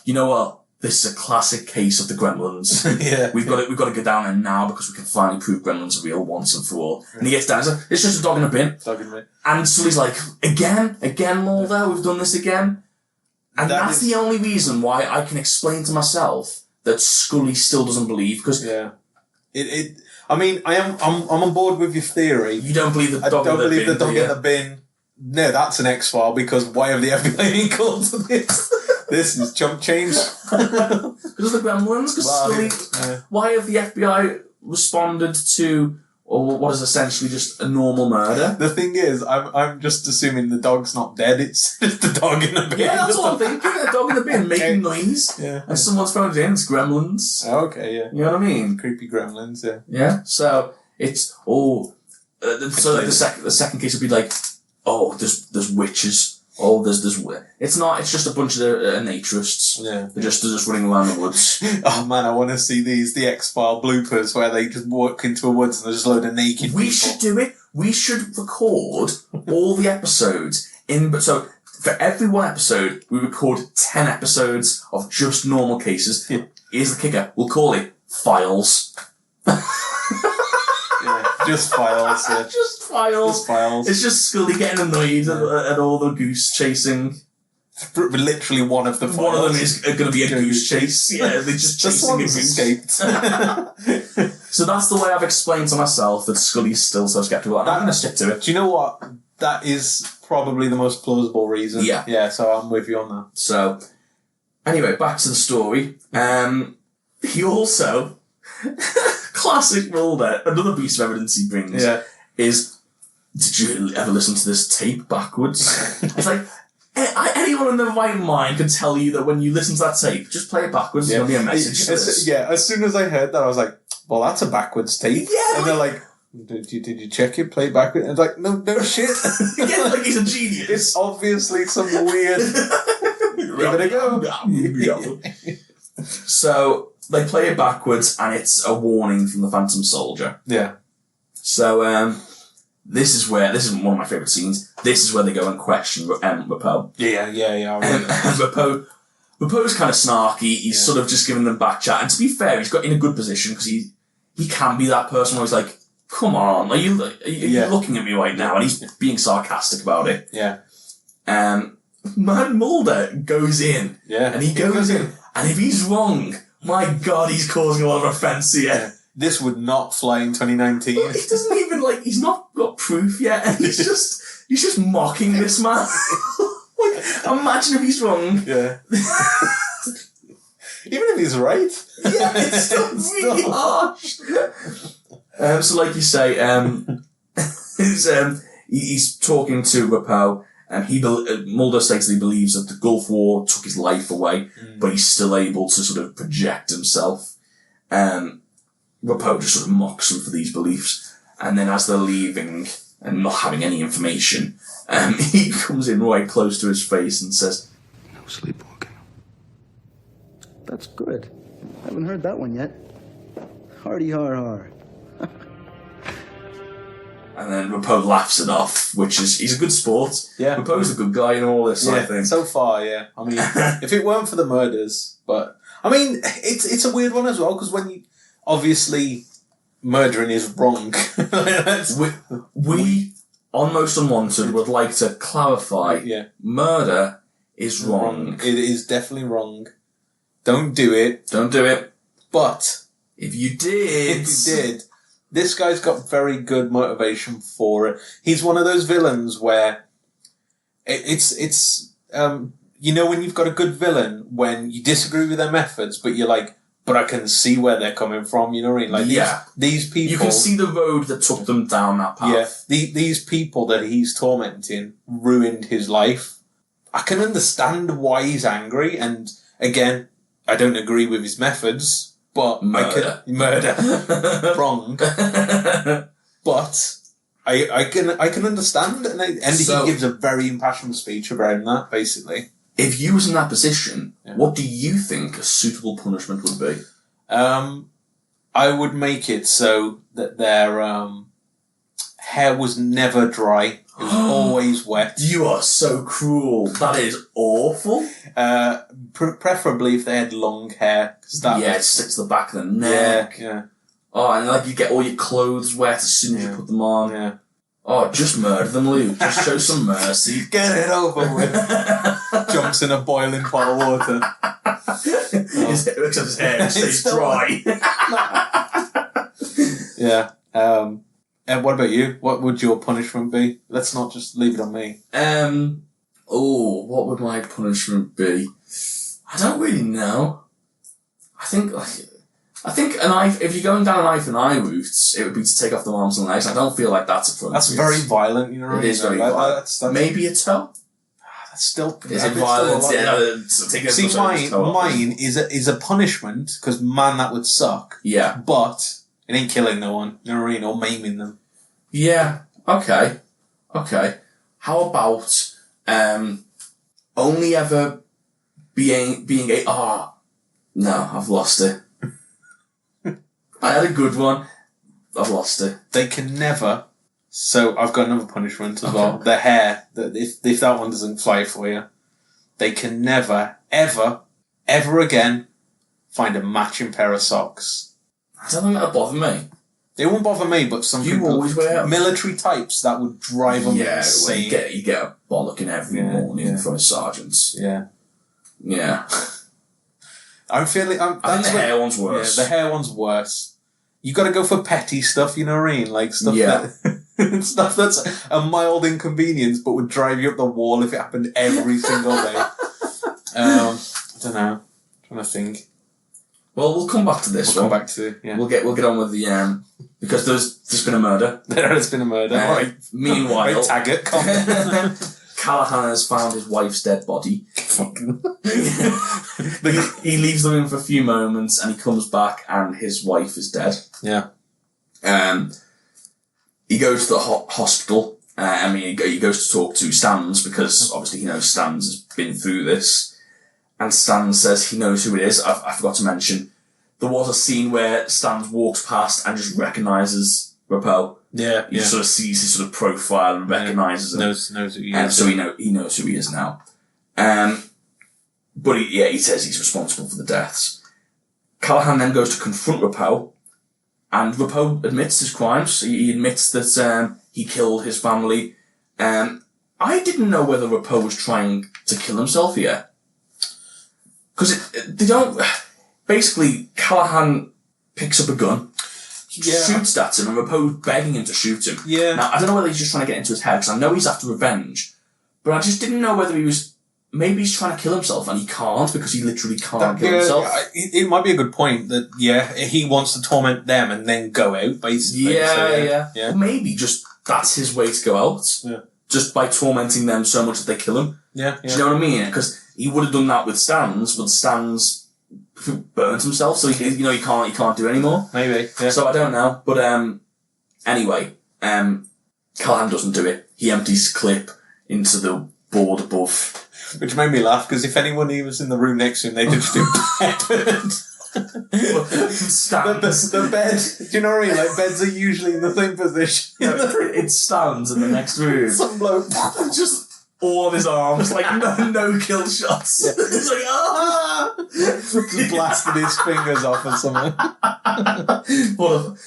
you know what? This is a classic case of the Gremlins. Yeah. We've got to go down there now because we can finally prove Gremlins are real once and for all. And he gets down and he's like, it's just a dog in a bin. And so he's like, again, Mulder, we've done this again. And that's the only reason why I can explain to myself that Scully still doesn't believe, because I mean, I'm on board with your theory. You don't believe the dog in the bin. I don't believe the dog in the bin. No, that's an X-file, because why have the FBI been called to this? This is chump change. Because of the Gremlins? Because Scully... Why have the FBI responded to what is essentially just a normal murder? The thing is, I'm just assuming the dog's not dead, it's just a dog in a bin. Yeah, that's what I'm thinking. A dog in the bin making noise. Yeah. And someone's phoned it in, it's Gremlins. Okay, yeah. You know what I mean? Creepy Gremlins, yeah. Yeah, so it's... the second case would be like, there's witches. There's it's just a bunch of naturists. Yeah. They're just running around the woods. Oh man, I want to see the X-File bloopers where they just walk into a woods and there's just a load of naked people. We should do it. We should record all the episodes so for every one episode, we record 10 episodes of just normal cases. Yeah. Here's the kicker. We'll call it Files. Just files. Yeah. Just files. It's just Scully getting annoyed at all the goose chasing. Literally one of the files. One of them is going to be a goose chase. Yeah, they're just chasing a goose. Escaped. So that's the way I've explained to myself that Scully's still so skeptical, and I'm going to stick to it. Do you know what? That is probably the most plausible reason. Yeah. Yeah, so I'm with you on that. So, anyway, back to the story. He also... Classic Mulder, another piece of evidence he brings is, did you ever listen to this tape backwards? It's like, anyone in their right mind can tell you that when you listen to that tape, just play it backwards, there's going to be a message to this. Yeah, as soon as I heard that, I was like, well, that's a backwards tape. Yeah, and they're like, did you check it, play it backwards? And it's like, no shit. Yeah, like he's a genius. It's obviously some weird... Give it a go. So... They play it backwards, and it's a warning from the Phantom Soldier. Yeah. So, this is one of my favourite scenes. This is where they go and question Rappo. Yeah. Rappo's kind of snarky. He's sort of just giving them back chat. And to be fair, he's got in a good position, because he can be that person where he's like, come on, are you looking at me right now? And he's being sarcastic about it. Yeah. Mulder goes in. Yeah. And he goes in. And if he's wrong... My God, he's causing a lot of offence here. Yeah. This would not fly in 2019. He doesn't even, he's not got proof yet, and he's just mocking this man. Imagine if he's wrong. Yeah. Even if he's right. Yeah, it's still really harsh. So like you say, he's talking to Rappo, and Mulder states that he believes that the Gulf War took his life away, but he's still able to sort of project himself. Rappo just sort of mocks them for these beliefs. And then as they're leaving and not having any information, he comes in right close to his face and says, "No sleepwalking." That's good. I haven't heard that one yet. Hardy har har. And then Rappo laughs it off, which is, he's a good sport. Yeah. Rappo's a good guy in all this, I think. So far, yeah. I mean, if it weren't for the murders, but I mean, it's a weird one as well, because when you, obviously, murdering is wrong. we, on Most Unwanted, would like to clarify, murder is wrong. It is definitely wrong. Don't do it. Don't do it. But if you did... This guy's got very good motivation for it. He's one of those villains where it's you know, when you've got a good villain, when you disagree with their methods, but you're like, but I can see where they're coming from, you know what I mean? Like, these people... You can see the road that took them down that path. Yeah, these people that he's tormenting ruined his life. I can understand why he's angry, and again, I don't agree with his methods, but murder. Wrong. But I can understand, and he gives a very impassioned speech around that, basically. If you was in that position, what do you think a suitable punishment would be? I would make it so that their hair was never dry. It was always wet. You are so cruel. That is awful. Preferably if they had long hair. It sticks to the back of the neck. Yeah. Oh, and like you get all your clothes wet as soon as you put them on. Yeah. Oh, just murder them, Luke. Just show some mercy. Get it over with. Jumps in a boiling pot of water. Except his hair stays dry. Yeah. And what about you? What would your punishment be? Let's not just leave it on me. What would my punishment be? I don't really know. I think a knife, if you're going down a knife and eye routes, it would be to take off the arms and legs. I don't feel like that's appropriate. That's very violent, you know what I mean? It is very violent. That's maybe a toe? That's still... Is it violent? See, mine is a punishment, because, man, that would suck. Yeah. But it ain't killing no one, you know what I mean? Or maiming them. Yeah. Okay. How about, only ever being a... no, I've lost it. I had a good one. I've lost it. They can never... So, I've got another punishment as well. The hair. If that one doesn't fly for you, they can never, ever again find a matching pair of socks. I don't think that'll bother me. It won't bother me, but some people... always wear... Military types, that would drive them insane. Well, you get a bollocking every morning from a sergeant. Yeah. Yeah. I think the hair one's worse. Yeah, the hair one's worse. You got to go for petty stuff, you know what I mean? Like stuff stuff that's a mild inconvenience, but would drive you up the wall if it happened every single day. I don't know. I'm trying to think. Well, we'll come back to this. We'll come back to We'll get on with the because there's been a murder. There has been a murder. Right. Meanwhile, right, Taggart, Callahan has found his wife's dead body. He leaves them in for a few moments, and he comes back, and his wife is dead. Yeah. He goes to the hospital. He goes to talk to Stans, because obviously he knows Stans has been through this. And Stans says he knows who it is. I forgot to mention, there was a scene where Stans walks past and just recognises Rappo. Yeah. He sort of sees his sort of profile and recognises him. Knows who he is. So he knows who he is now. But he says he's responsible for the deaths. Callahan then goes to confront Rappo, and Rappo admits his crimes. He admits that he killed his family. I didn't know whether Rappo was trying to kill himself here. Because they don't... Basically, Callahan picks up a gun, shoots at him, and Rappo's begging him to shoot him. Yeah. Now, I don't know whether he's just trying to get into his head, because I know he's after revenge, but I just didn't know whether he was... Maybe he's trying to kill himself, and he can't, because he literally can't kill himself. It might be a good point that, he wants to torment them and then go out, basically. Yeah. Well, maybe just that's his way to go out. Yeah. Just by tormenting them so much that they kill him. Yeah. Do you know what I mean? Because he would have done that with Stans, but Stans burnt himself, so he can't do anymore. Maybe. Yeah. So I don't know, but anyway, Callahan doesn't do it. He empties his clip into the board above. Which made me laugh, because if anyone who was in the room next to him, they'd just do peppered. The bed, do you know what I mean? Like, beds are usually in the same position. It stands in the next room. Some bloke just all of his arms, like no kill shots. Yeah. It's like, ah! Just blasted his fingers off or something. But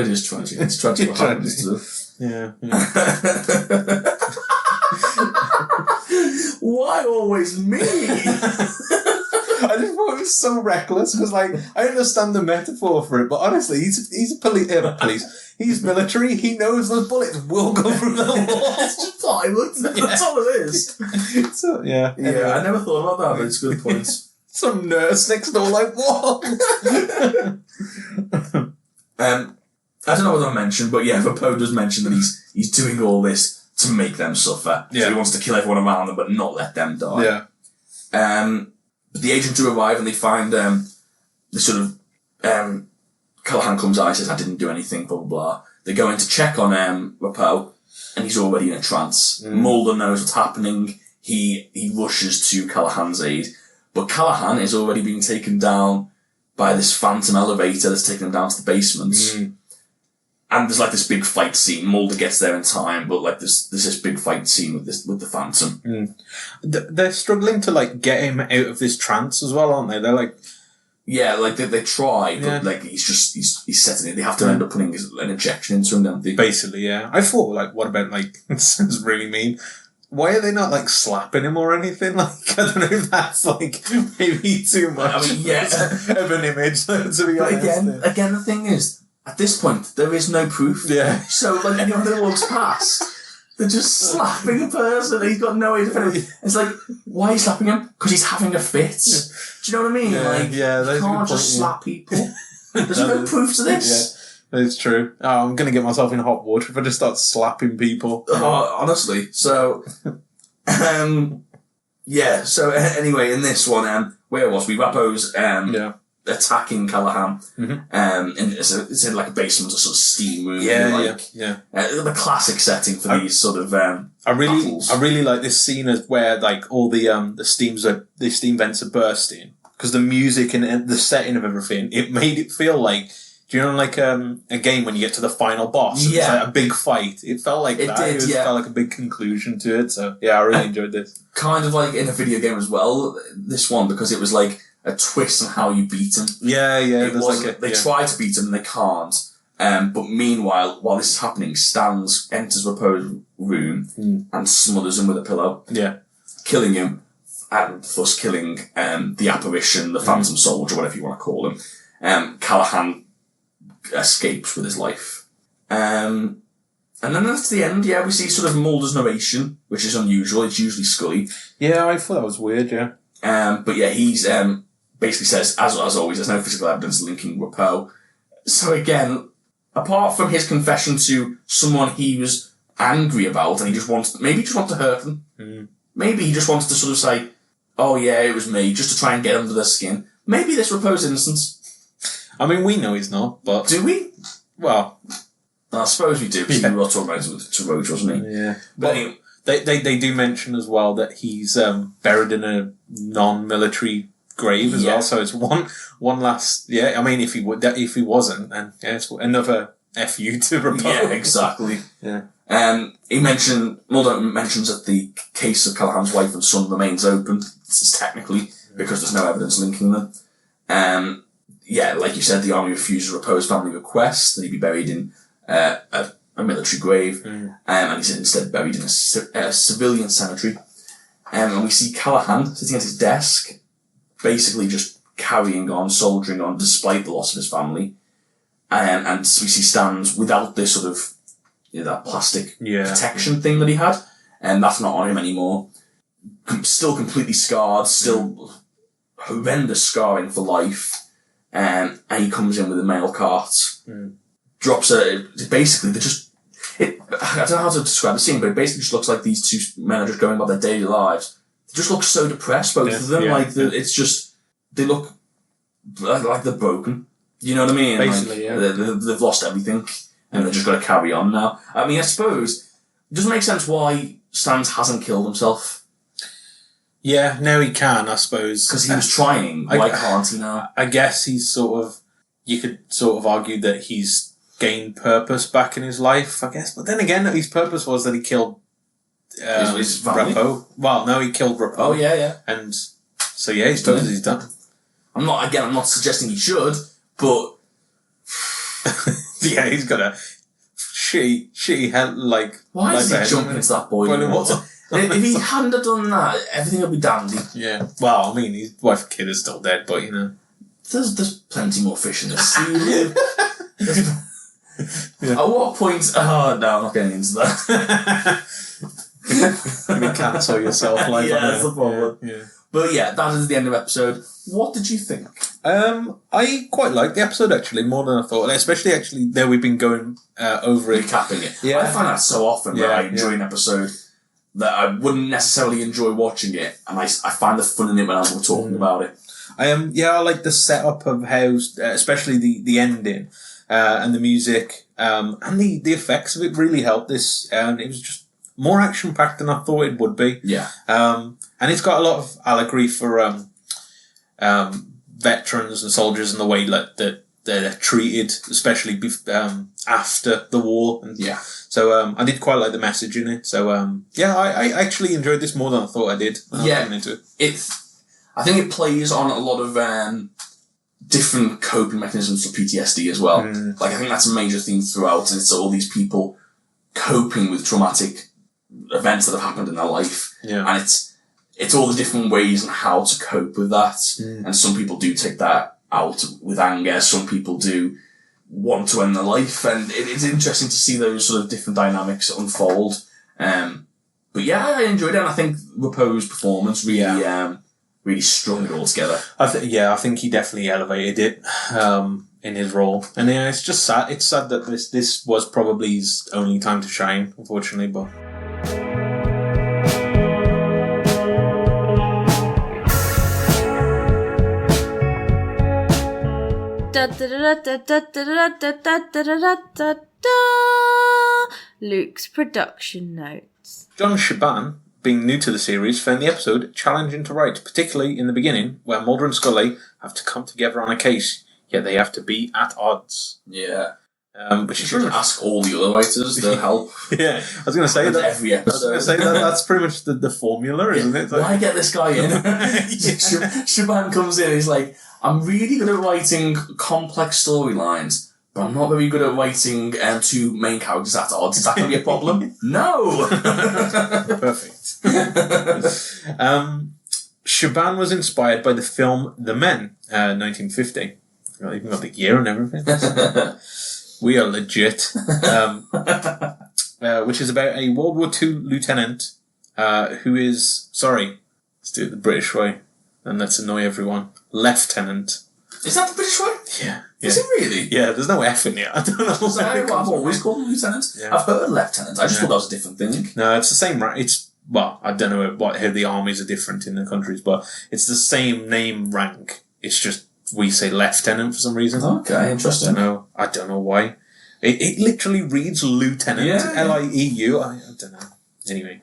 it is tragic. It's tragic what happens to them. Yeah. Why always me? I just thought it was so reckless, because, like, I understand the metaphor for it, but honestly, he's a police. He's military. He knows those bullets will go through the walls. It's just plywood. That's all it is. So, yeah. Anyway. I never thought about that, but it's a good point. Some nurse next door, like, what? I don't know what I mentioned, but yeah, Poe does mention that he's doing all this to make them suffer. Yeah. So he wants to kill everyone around them, but not let them die. Yeah. But the agents do arrive and they find the sort of Callahan comes out and says, I didn't do anything, blah, blah, blah. They go in to check on Poe, and he's already in a trance. Mulder knows what's happening. He rushes to Callahan's aid, but Callahan is already being taken down by this phantom elevator that's taking him down to the basement. And there's like this big fight scene. Mulder gets there in time, but like there's this big fight scene with the Phantom. They're struggling to like get him out of this trance as well, aren't they? They're like, yeah, like they try, but like he's setting it. They have to end up putting an injection into him, don't they? Basically, yeah. I thought, like, what about, like, it sounds really mean. Why are they not, like, slapping him or anything? Like, I don't know if that's, like, maybe too much. I mean, yeah, of an image, to be honest. Again, the thing is, at this point, there is no proof. Yeah. So, like, anyone that walks past, they're just slapping a person. He's got no way to defend him. It's like, why are you slapping him? Because he's having a fit. Do you know what I mean? Yeah, like, you can't just slap people. There's no proof to this. Yeah. That's true. Oh, I'm going to get myself in hot water if I just start slapping people. Oh, honestly. So, yeah. So, anyway, in this one, where was we? Rappo's, attacking Callahan. And it's in like a basement, a sort of steam room. The classic setting for these sort of, I really like this scene as where like all the steam vents are bursting, because the music and the setting of everything, it made it feel like, do you know, like a game when you get to the final boss? It's like a big fight. It felt like that. It felt like a big conclusion to it. So yeah, I really enjoyed this. Kind of like in a video game as well, this one, because it was like a twist on how you beat him. They try to beat him and they can't. But meanwhile, while this is happening, Stans enters Rappo's room and smothers him with a pillow. Yeah. Killing him, and thus killing the apparition, the Phantom Soldier, whatever you want to call him. Callahan escapes with his life. And then after the end, we see sort of Mulder's narration, which is unusual. It's usually Scully. Yeah, I thought that was weird, yeah. But yeah, he's basically says, as always, there's no physical evidence linking Rappo. So again, apart from his confession to someone he was angry about, and he just wants to hurt them. Maybe he just wants to sort of say, oh yeah, it was me, just to try and get under their skin. Maybe this Rappo's innocent. I mean, we know he's not, but... Do we? Well... I suppose we do, because we were talking about it with Roach, wasn't he? Yeah. But they do mention as well that he's buried in a non-military grave as well, so it's one last... Yeah, I mean, if he wasn't, then it's another FU to Rappo. Yeah, exactly. Yeah. Mulder mentions that the case of Callahan's wife and son remains open. This is technically because there's no evidence linking them. Like you said, the army refuses Rappo's family request that he be buried in a military grave, and he's instead buried in a civilian cemetery. And we see Callahan sitting at his desk, basically just carrying on, soldiering on, despite the loss of his family. And we see Stans without this sort of that plastic protection thing that he had, and that's not on him anymore. Still completely scarred, still horrendous scarring for life. And he comes in with a mail cart, drops basically, I don't know how to describe the scene, but it basically just looks like these two men are just going about their daily lives. They just look so depressed, both of them. It's just, they look like they're broken. You know what I mean? Basically, like, yeah. They've lost everything, and they're just got to carry on now. I mean, I suppose it doesn't make sense why Stans hasn't killed himself. Yeah, now he can, I suppose. Because he was trying. Why can't he now? I guess he's sort of... You could sort of argue that he's gained purpose back in his life, I guess. But then again, his purpose was that he killed His family? Rappo. Well, no, he killed Rappo. Oh, yeah. And so, yeah, his purpose is done. I'm not suggesting he should, but... Yeah, he's got a shitty head, like... Why is he head, jumping into that boiling water? If he hadn't have done that, everything would be dandy. Yeah. Well, I mean, his wife and kid is still dead, but, you know... There's plenty more fish in the sea. At what point... Oh, no, I'm not getting into that. You cancel yourself like that. That's the problem. Yeah. But yeah, that is the end of the episode. What did you think? I quite liked the episode, actually, more than I thought. Especially, actually, there we've been going over it. Recapping it. Yeah. I find that so often that I enjoy an episode that I wouldn't necessarily enjoy watching it, and I find the fun in it when I'm talking about it. I like the setup of how, especially the ending, and the music, and the effects of it really helped this, and it was just more action-packed than I thought it would be. Yeah. And it's got a lot of allegory for veterans and soldiers and the way that they're treated, especially after the war. And yeah. So I did quite like the message in it. So I actually enjoyed this more than I thought I did. Yeah. Into it. I think it plays on a lot of different coping mechanisms for PTSD as well. Like I think that's a major theme throughout, and it's all these people coping with traumatic events that have happened in their life. Yeah. And it's all the different ways and how to cope with that. And some people do take that out with anger. Some people do want to end their life. And it's interesting to see those sort of different dynamics unfold. But yeah, I enjoyed it. And I think Rappo's performance really strung it all together. I think he definitely elevated it in his role. And yeah, it's just sad. It's sad that this was probably his only time to shine, unfortunately, but... Luke's production notes. John Shaban, being new to the series, found the episode challenging to write, particularly in the beginning, where Mulder and Scully have to come together on a case, yet they have to be at odds. Yeah. Which You is should ask all the other writers to help. Yeah, I was going to say With that. every episode. That's pretty much the formula, isn't it? Why get this guy in? Shaban comes in and he's like, I'm really good at writing complex storylines, but I'm not very good at writing two main characters at odds. Is that going to be a problem? No! Perfect. Shaban was inspired by the film The Men, 1950. I even got the year and everything. We are legit. Which is about a World War II lieutenant who is... Sorry, let's do it the British way, and let's annoy everyone. Lieutenant. Is that the British way? Yeah. Is it really? Yeah, there's no F in it. I don't know. I've always called them lieutenants. Yeah. I've heard lieutenant. I just thought that was a different thing. No, it's the same rank. I don't know how the armies are different in the countries, but it's the same name rank. It's just we say lieutenant for some reason. Okay, interesting. I don't know why. It literally reads lieutenant. Yeah. Lieu. I don't know. Anyway.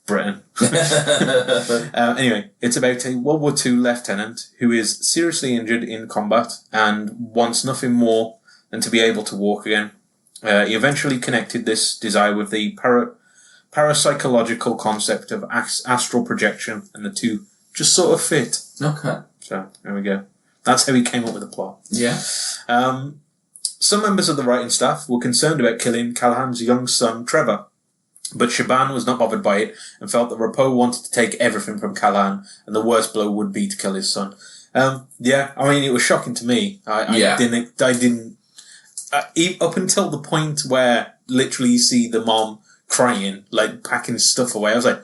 Britain. Anyway, it's about a World War II lieutenant who is seriously injured in combat and wants nothing more than to be able to walk again. He eventually connected this desire with the parapsychological concept of astral projection, and the two just sort of fit. Okay. So, there we go. That's how he came up with the plot. Yeah. Some members of the writing staff were concerned about killing Callahan's young son, Trevor. But Shaban was not bothered by it and felt that Rappo wanted to take everything from Callahan, and the worst blow would be to kill his son. It was shocking to me. I didn't up until the point where literally you see the mom crying, like packing stuff away. I was like,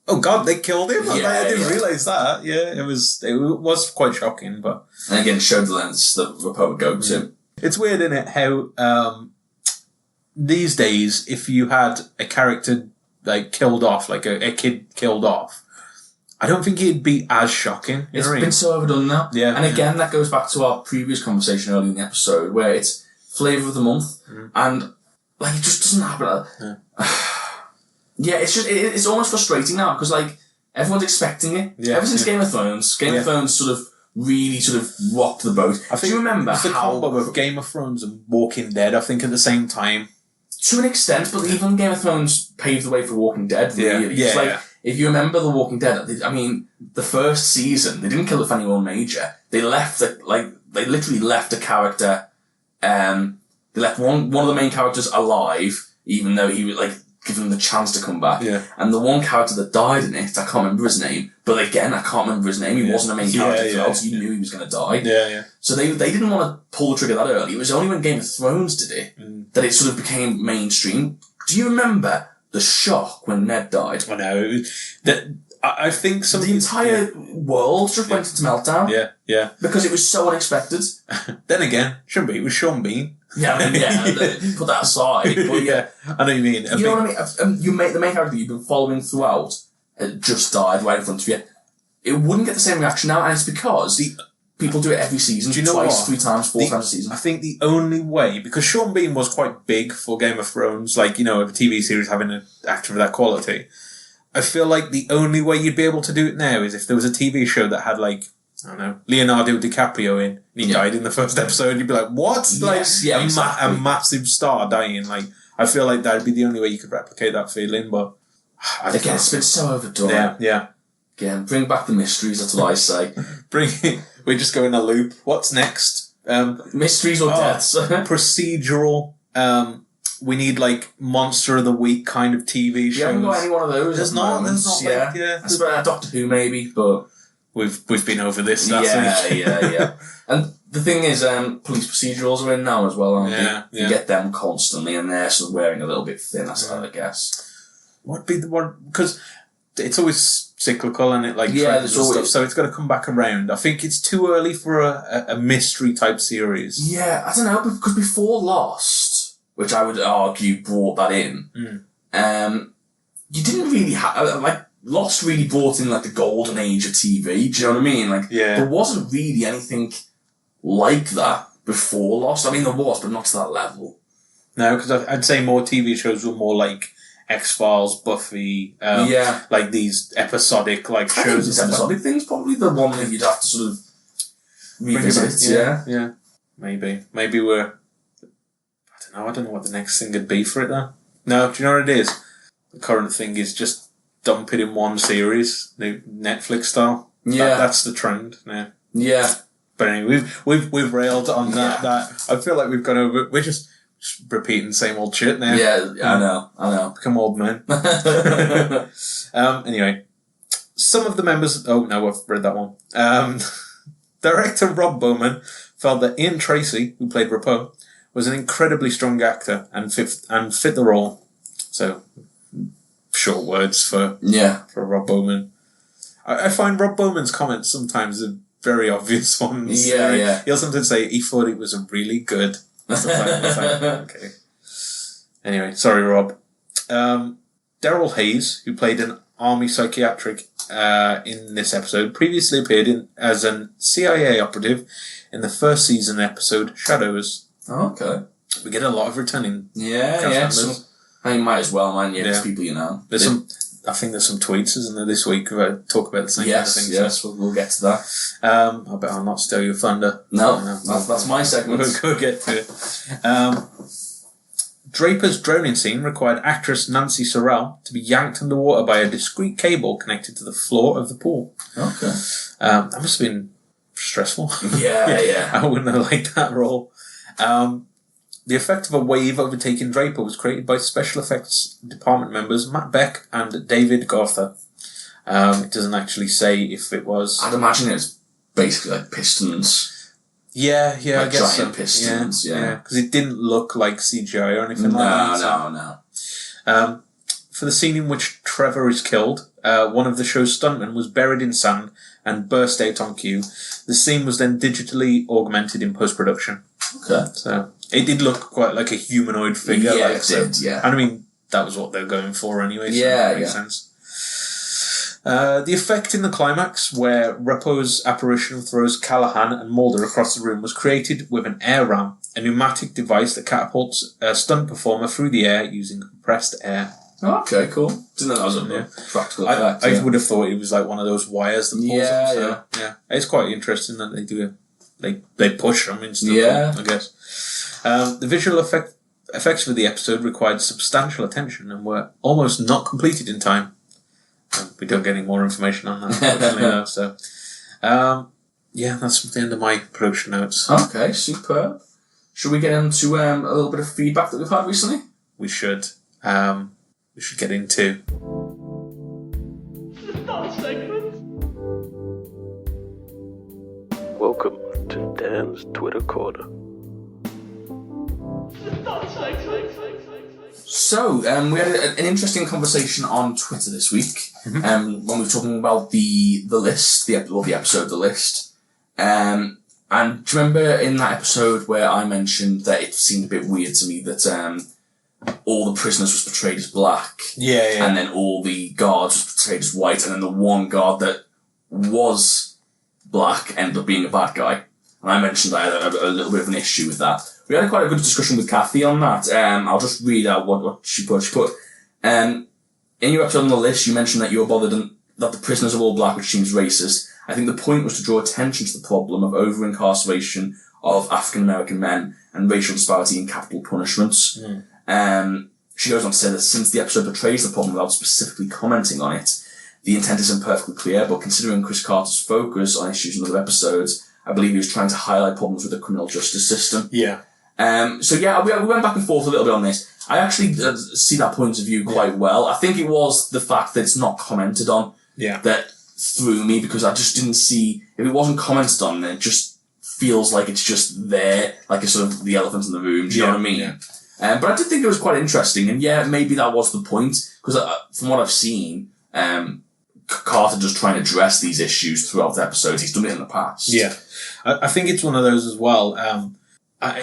oh God, they killed him. I didn't realise that. Yeah, it was quite shocking, but and again showed the lengths that Rappo would go to. It's weird, isn't it, how these days, if you had a character like killed off, like a kid killed off, I don't think it'd be as shocking. It's been so overdone now. Yeah. And again, that goes back to our previous conversation earlier in the episode, where it's flavour of the month, and like it just doesn't happen. Yeah, it's just it's almost frustrating now because like everyone's expecting it. Yeah. Ever since Game of Thrones sort of really sort of rocked the boat. Do you remember it's the combo of Game of Thrones and Walking Dead? I think at the same time. To an extent, but even Game of Thrones paved the way for Walking Dead. Really, if you remember The Walking Dead, I mean, the first season they didn't kill it for anyone major. They left they literally left a character. They left one of the main characters alive, even though he was like given him the chance to come back. Yeah. And the one character that died in it, I can't remember his name. But again, I can't remember his name. He wasn't a main character throughout, so you knew he was going to die. Yeah, yeah. So they didn't want to pull the trigger that early. It was only when Game of Thrones did it that it sort of became mainstream. Do you remember the shock when Ned died? I know. I think the entire world just went into meltdown. Yeah, yeah. Because it was so unexpected. Then again, shouldn't be. It was Sean Bean. Yeah, I mean, put that aside. But yeah, I know what you mean. You know what I mean? The main character you've been following throughout just died right in front of you. It wouldn't get the same reaction now, and it's because people do it every season. Do you know twice, 3 times, 4 times a season. I think the only way, because Sean Bean was quite big for Game of Thrones, like, you know, a TV series having an actor of that quality. I feel like the only way you'd be able to do it now is if there was a TV show that had, like, I don't know, Leonardo DiCaprio in, and he died in the first episode, you'd be like, what? Yes, exactly. A massive star dying. Like, I feel like that'd be the only way you could replicate that feeling, but again, it's been so overdone. Yeah, yeah. Again, bring back the mysteries, that's what I say. We just go in a loop. What's next? Mysteries or deaths? Procedural. We need like Monster of the Week kind of TV shows. You haven't got any one of those. There's not. I suppose Doctor Who maybe, but we've been over this. Yeah. And the thing is, police procedurals are in now as well, aren't they? Yeah. You get them constantly, and they're sort of wearing a little bit thin, I guess. What'd be the one? Because it's always cyclical, and it there's always stuff, so it's got to come back around. I think it's too early for a mystery type series. Yeah, I don't know, because before Lost, which I would argue brought that in, you didn't really have Lost really brought in like the golden age of TV. Do you know what I mean? There wasn't really anything like that before Lost. I mean, there was, but not to that level. No, because I'd say more TV shows were more like X-Files, Buffy, like these episodic shows. I think these episodic things probably the one that you'd have to sort of revisit. Yeah. Maybe we're. I don't know what the next thing would be for it though. No, do you know what it is? The current thing is just dump it in one series, the Netflix style. Yeah, that's the trend now. Yeah. But anyway, we've railed on that. I feel like we've gone over. We're just repeating the same old shit now. Yeah, I know. Become old men. Anyway, some of the members. Oh no, I've read that one. Director Rob Bowman felt that Ian Tracy, who played Rapone, was an incredibly strong actor and fit the role. So, short words for Rob Bowman. I find Rob Bowman's comments sometimes are very obvious ones. Yeah. He'll sometimes say he thought it was really good. Okay. Anyway, sorry, Rob. Daryl Hayes, who played an army psychiatric in this episode, previously appeared as an CIA operative in the first season episode Shadows. Oh, okay. We get a lot of returning cast members. I think might as well, man. Yeah, there's people you know. I think there's some tweets, isn't there, this week about talk about the same kind of things. Yes, we'll get to that. I bet I'll not steal your thunder. No, that's my segment. We'll get to it. Draper's drowning scene required actress Nancy Sorrell to be yanked underwater by a discreet cable connected to the floor of the pool. Okay. That must have been stressful. Yeah. I wouldn't have liked that role. The effect of a wave overtaking Draper was created by special effects department members Matt Beck and David Gother. It doesn't actually say if it was... I'd imagine it's basically like pistons. Yeah, I guess giant pistons, yeah. Because it didn't look like CGI or anything like that. No. For the scene in which Trevor is killed, one of the show's stuntmen was buried in sand and burst out on cue. The scene was then digitally augmented in post-production. Okay. So it did look quite like a humanoid figure. Yeah, it did. And I mean, that was what they were going for anyway. So that makes sense. The effect in the climax, where Repo's apparition throws Callahan and Mulder across the room, was created with an air ram, a pneumatic device that catapults a stunt performer through the air using compressed air. Oh, okay, cool. Didn't know that was a practical effect. I would have thought it was like one of those wires that pulls them. So, yeah. It's quite interesting that they do it. They push them and stuff. Yeah. I guess. The visual effects for the episode required substantial attention and were almost not completed in time. We don't get any more information on that, unfortunately. So, that's the end of my production notes. Okay, superb. Should we get into a little bit of feedback that we've had recently? We should. We should get into... Welcome to Dan's Twitter Corner. So, we had an interesting conversation on Twitter this week, when we were talking about the list, the episode, The List. And do you remember in that episode where I mentioned that it seemed a bit weird to me that all the prisoners was portrayed as black, and then all the guards was portrayed as white, and then the one guard that was black ended up being a bad guy. And I mentioned I had a little bit of an issue with that. We had quite a good discussion with Kathy on that. I'll just read out what she put. She put, in your episode on The List, you mentioned that you were bothered that the prisoners are all black, which seems racist. I think the point was to draw attention to the problem of over-incarceration of African-American men and racial disparity in capital punishments. She goes on to say that since the episode portrays the problem without specifically commenting on it, the intent isn't perfectly clear, but considering Chris Carter's focus on issues in other episodes, I believe he was trying to highlight problems with the criminal justice system. Yeah. We went back and forth a little bit on this. I actually see that point of view quite well. I think it was the fact that it's not commented on that threw me, because I just didn't see, if it wasn't commented on, then it just feels like it's just there, like a sort of the elephant in the room. Do you know what I mean? Yeah. But I did think it was quite interesting, and maybe that was the point, because from what I've seen, Carter just trying to address these issues throughout the episodes. He's done it in the past. Yeah. I think it's one of those as well.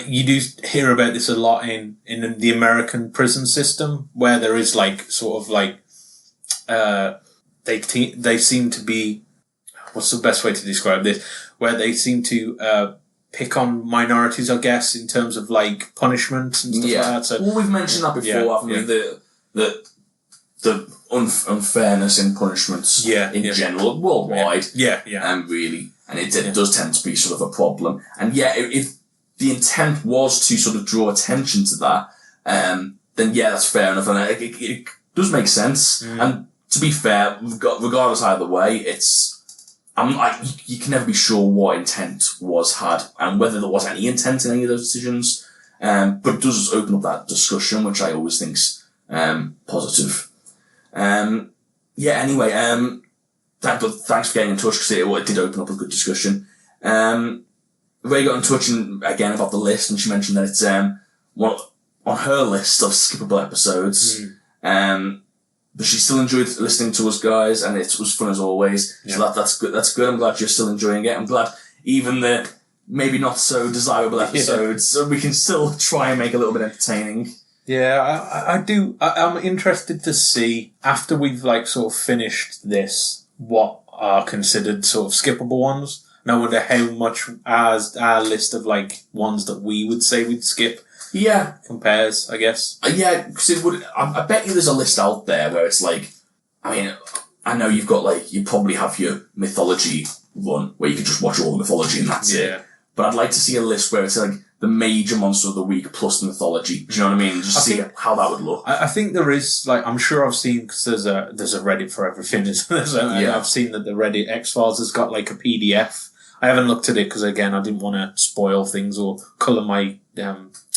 You do hear about this a lot in the American prison system, where there is they seem to be, what's the best way to describe this? Where they seem to pick on minorities, I guess, in terms of punishment and stuff like that. So, well, we've mentioned that before, haven't we? The unfairness in punishments in general, worldwide. Really. And it does tend to be sort of a problem. And if the intent was to sort of draw attention to that, then that's fair enough. And it does make sense. And to be fair, regardless either way, you can never be sure what intent was had and whether there was any intent in any of those decisions. But it does open up that discussion, which I always think's positive. But thanks for getting in touch, because it did open up a good discussion. Ray got in touch again about The List, and she mentioned that it's on her list of skippable episodes. But she still enjoyed listening to us guys, and it was fun as always. So that's good. That's good. I'm glad you're still enjoying it. I'm glad even the maybe not so desirable episodes, so we can still try and make a little bit entertaining. Yeah, I do. I'm interested to see, after we've sort of finished this, what are considered sort of skippable ones. And I wonder how much as our list of ones that we would say we'd skip compares, I guess. Because I bet you there's a list out there where it's I know you've got you probably have your mythology one where you can just watch all the mythology and that's it. But I'd like to see a list where it's the major monster of the week plus the mythology. Do you know what I mean? Just see how that would look. I think there is, I'm sure I've seen, because there's a Reddit for everything, isn't there? I've seen that the Reddit X-Files has got a PDF. I haven't looked at it because, again, I didn't want to spoil things or colour my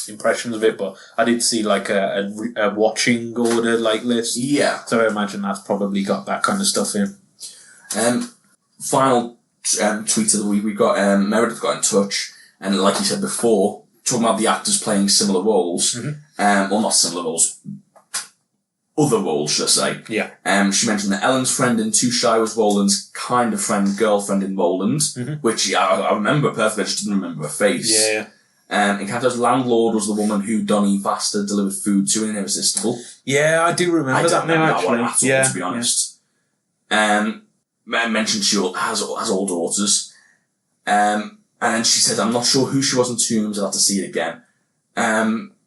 impressions of it, but I did see a watching order list. Yeah. So I imagine that's probably got that kind of stuff in. Final tweet of the week, we got Meredith got in touch, and like you said before, talking about the actors playing similar roles, well, not similar roles, other roles, should I say. Yeah. She mentioned that Ellen's friend in Too Shy was Roland's kind of girlfriend in Roland, which I remember perfectly, I just didn't remember her face. Yeah. Encanto's landlord was the woman who Donnie Vasta delivered food to in Irresistible. Yeah, I do remember that now, actually. To be honest. mentioned she has all daughters. And then she said, I'm not sure who she was in Tombs, I'll have to see it again.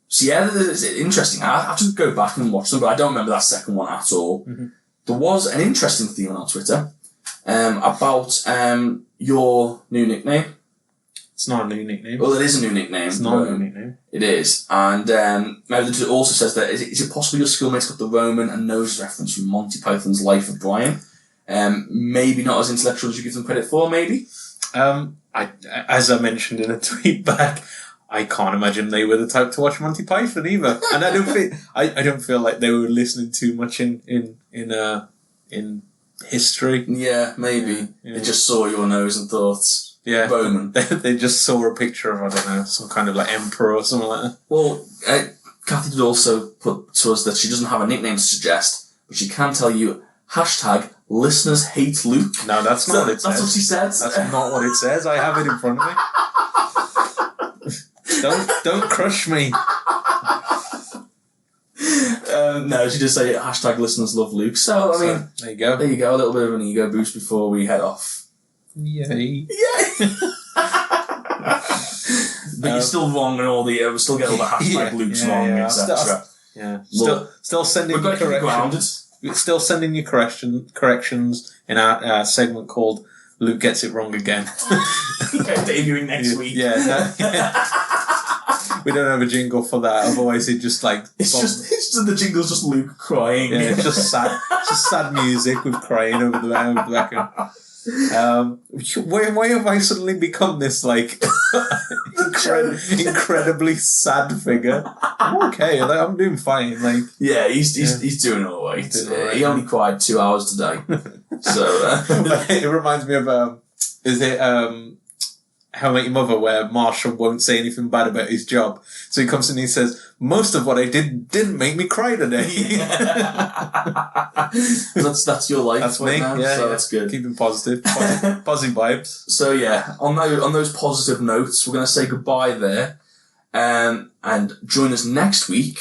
So yeah, it's interesting. I have to go back and watch them, but I don't remember that second one at all. Mm-hmm. There was an interesting theme on Twitter, about, your new nickname. It's not a new nickname. Well, it is a new nickname. It's not a new nickname. It is. And it also says that is it possible your schoolmates got the Roman and nose reference from Monty Python's Life of Brian? Maybe not as intellectual as you give them credit for, maybe? As I mentioned in a tweet back, I can't imagine they were the type to watch Monty Python either. And I don't feel like they were listening too much in history. Yeah, maybe. Yeah. They just saw your nose and thought, yeah, Roman. They just saw a picture of, I don't know, some kind of like emperor or something like that. Well, Kathy did also put to us that she doesn't have a nickname to suggest, but she can tell you, #listeners hate Luke. No, that's not what it says. That's what she says. That's not what it says. I have it in front of me. Don't crush me. No, she just say #listeners love Luke. So, I mean, there you go. There you go. A little bit of an ego boost before we head off. Yay. Yay! But you're still wrong and all the, we still get all the Luke's wrong, etc. Yeah. Well, Still sending we've got to keep it grounded. Still sending you corrections in our segment called Luke Gets It Wrong Again. Debuting next week. Yeah. We don't have a jingle for that, otherwise it just like... It's just the jingle's just Luke crying. Yeah, it's just sad. It's just sad music with crying over the background. Why have I suddenly become this like incredibly sad figure? I'm okay, I'm doing fine. Like, yeah, he's doing all right. He only cried 2 hours today, so it reminds me of is it How I Met Your Mother, where Marshall won't say anything bad about his job, so he comes in and he says, most of what I did didn't make me cry today. That's your life. That's right me. now, Yeah, so that's good. Keeping positive vibes. So yeah, on those positive notes, we're going to say goodbye there, and join us next week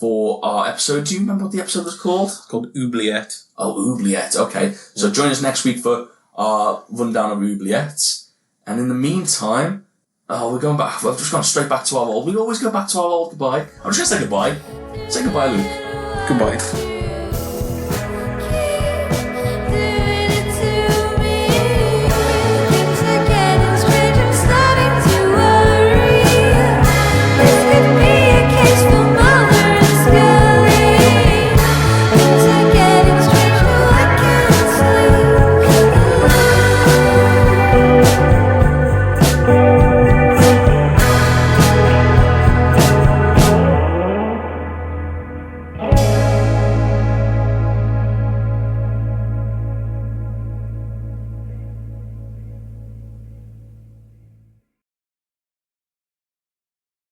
for our episode. Do you remember what the episode was called? It's called Oubliette. Oh, Oubliette. Okay, so join us next week for our rundown of Oubliette. And in the meantime, we're going back. We've just gone straight back to our old. We always go back to our old goodbye. I'm just going to say goodbye. Say goodbye, Luke. Goodbye.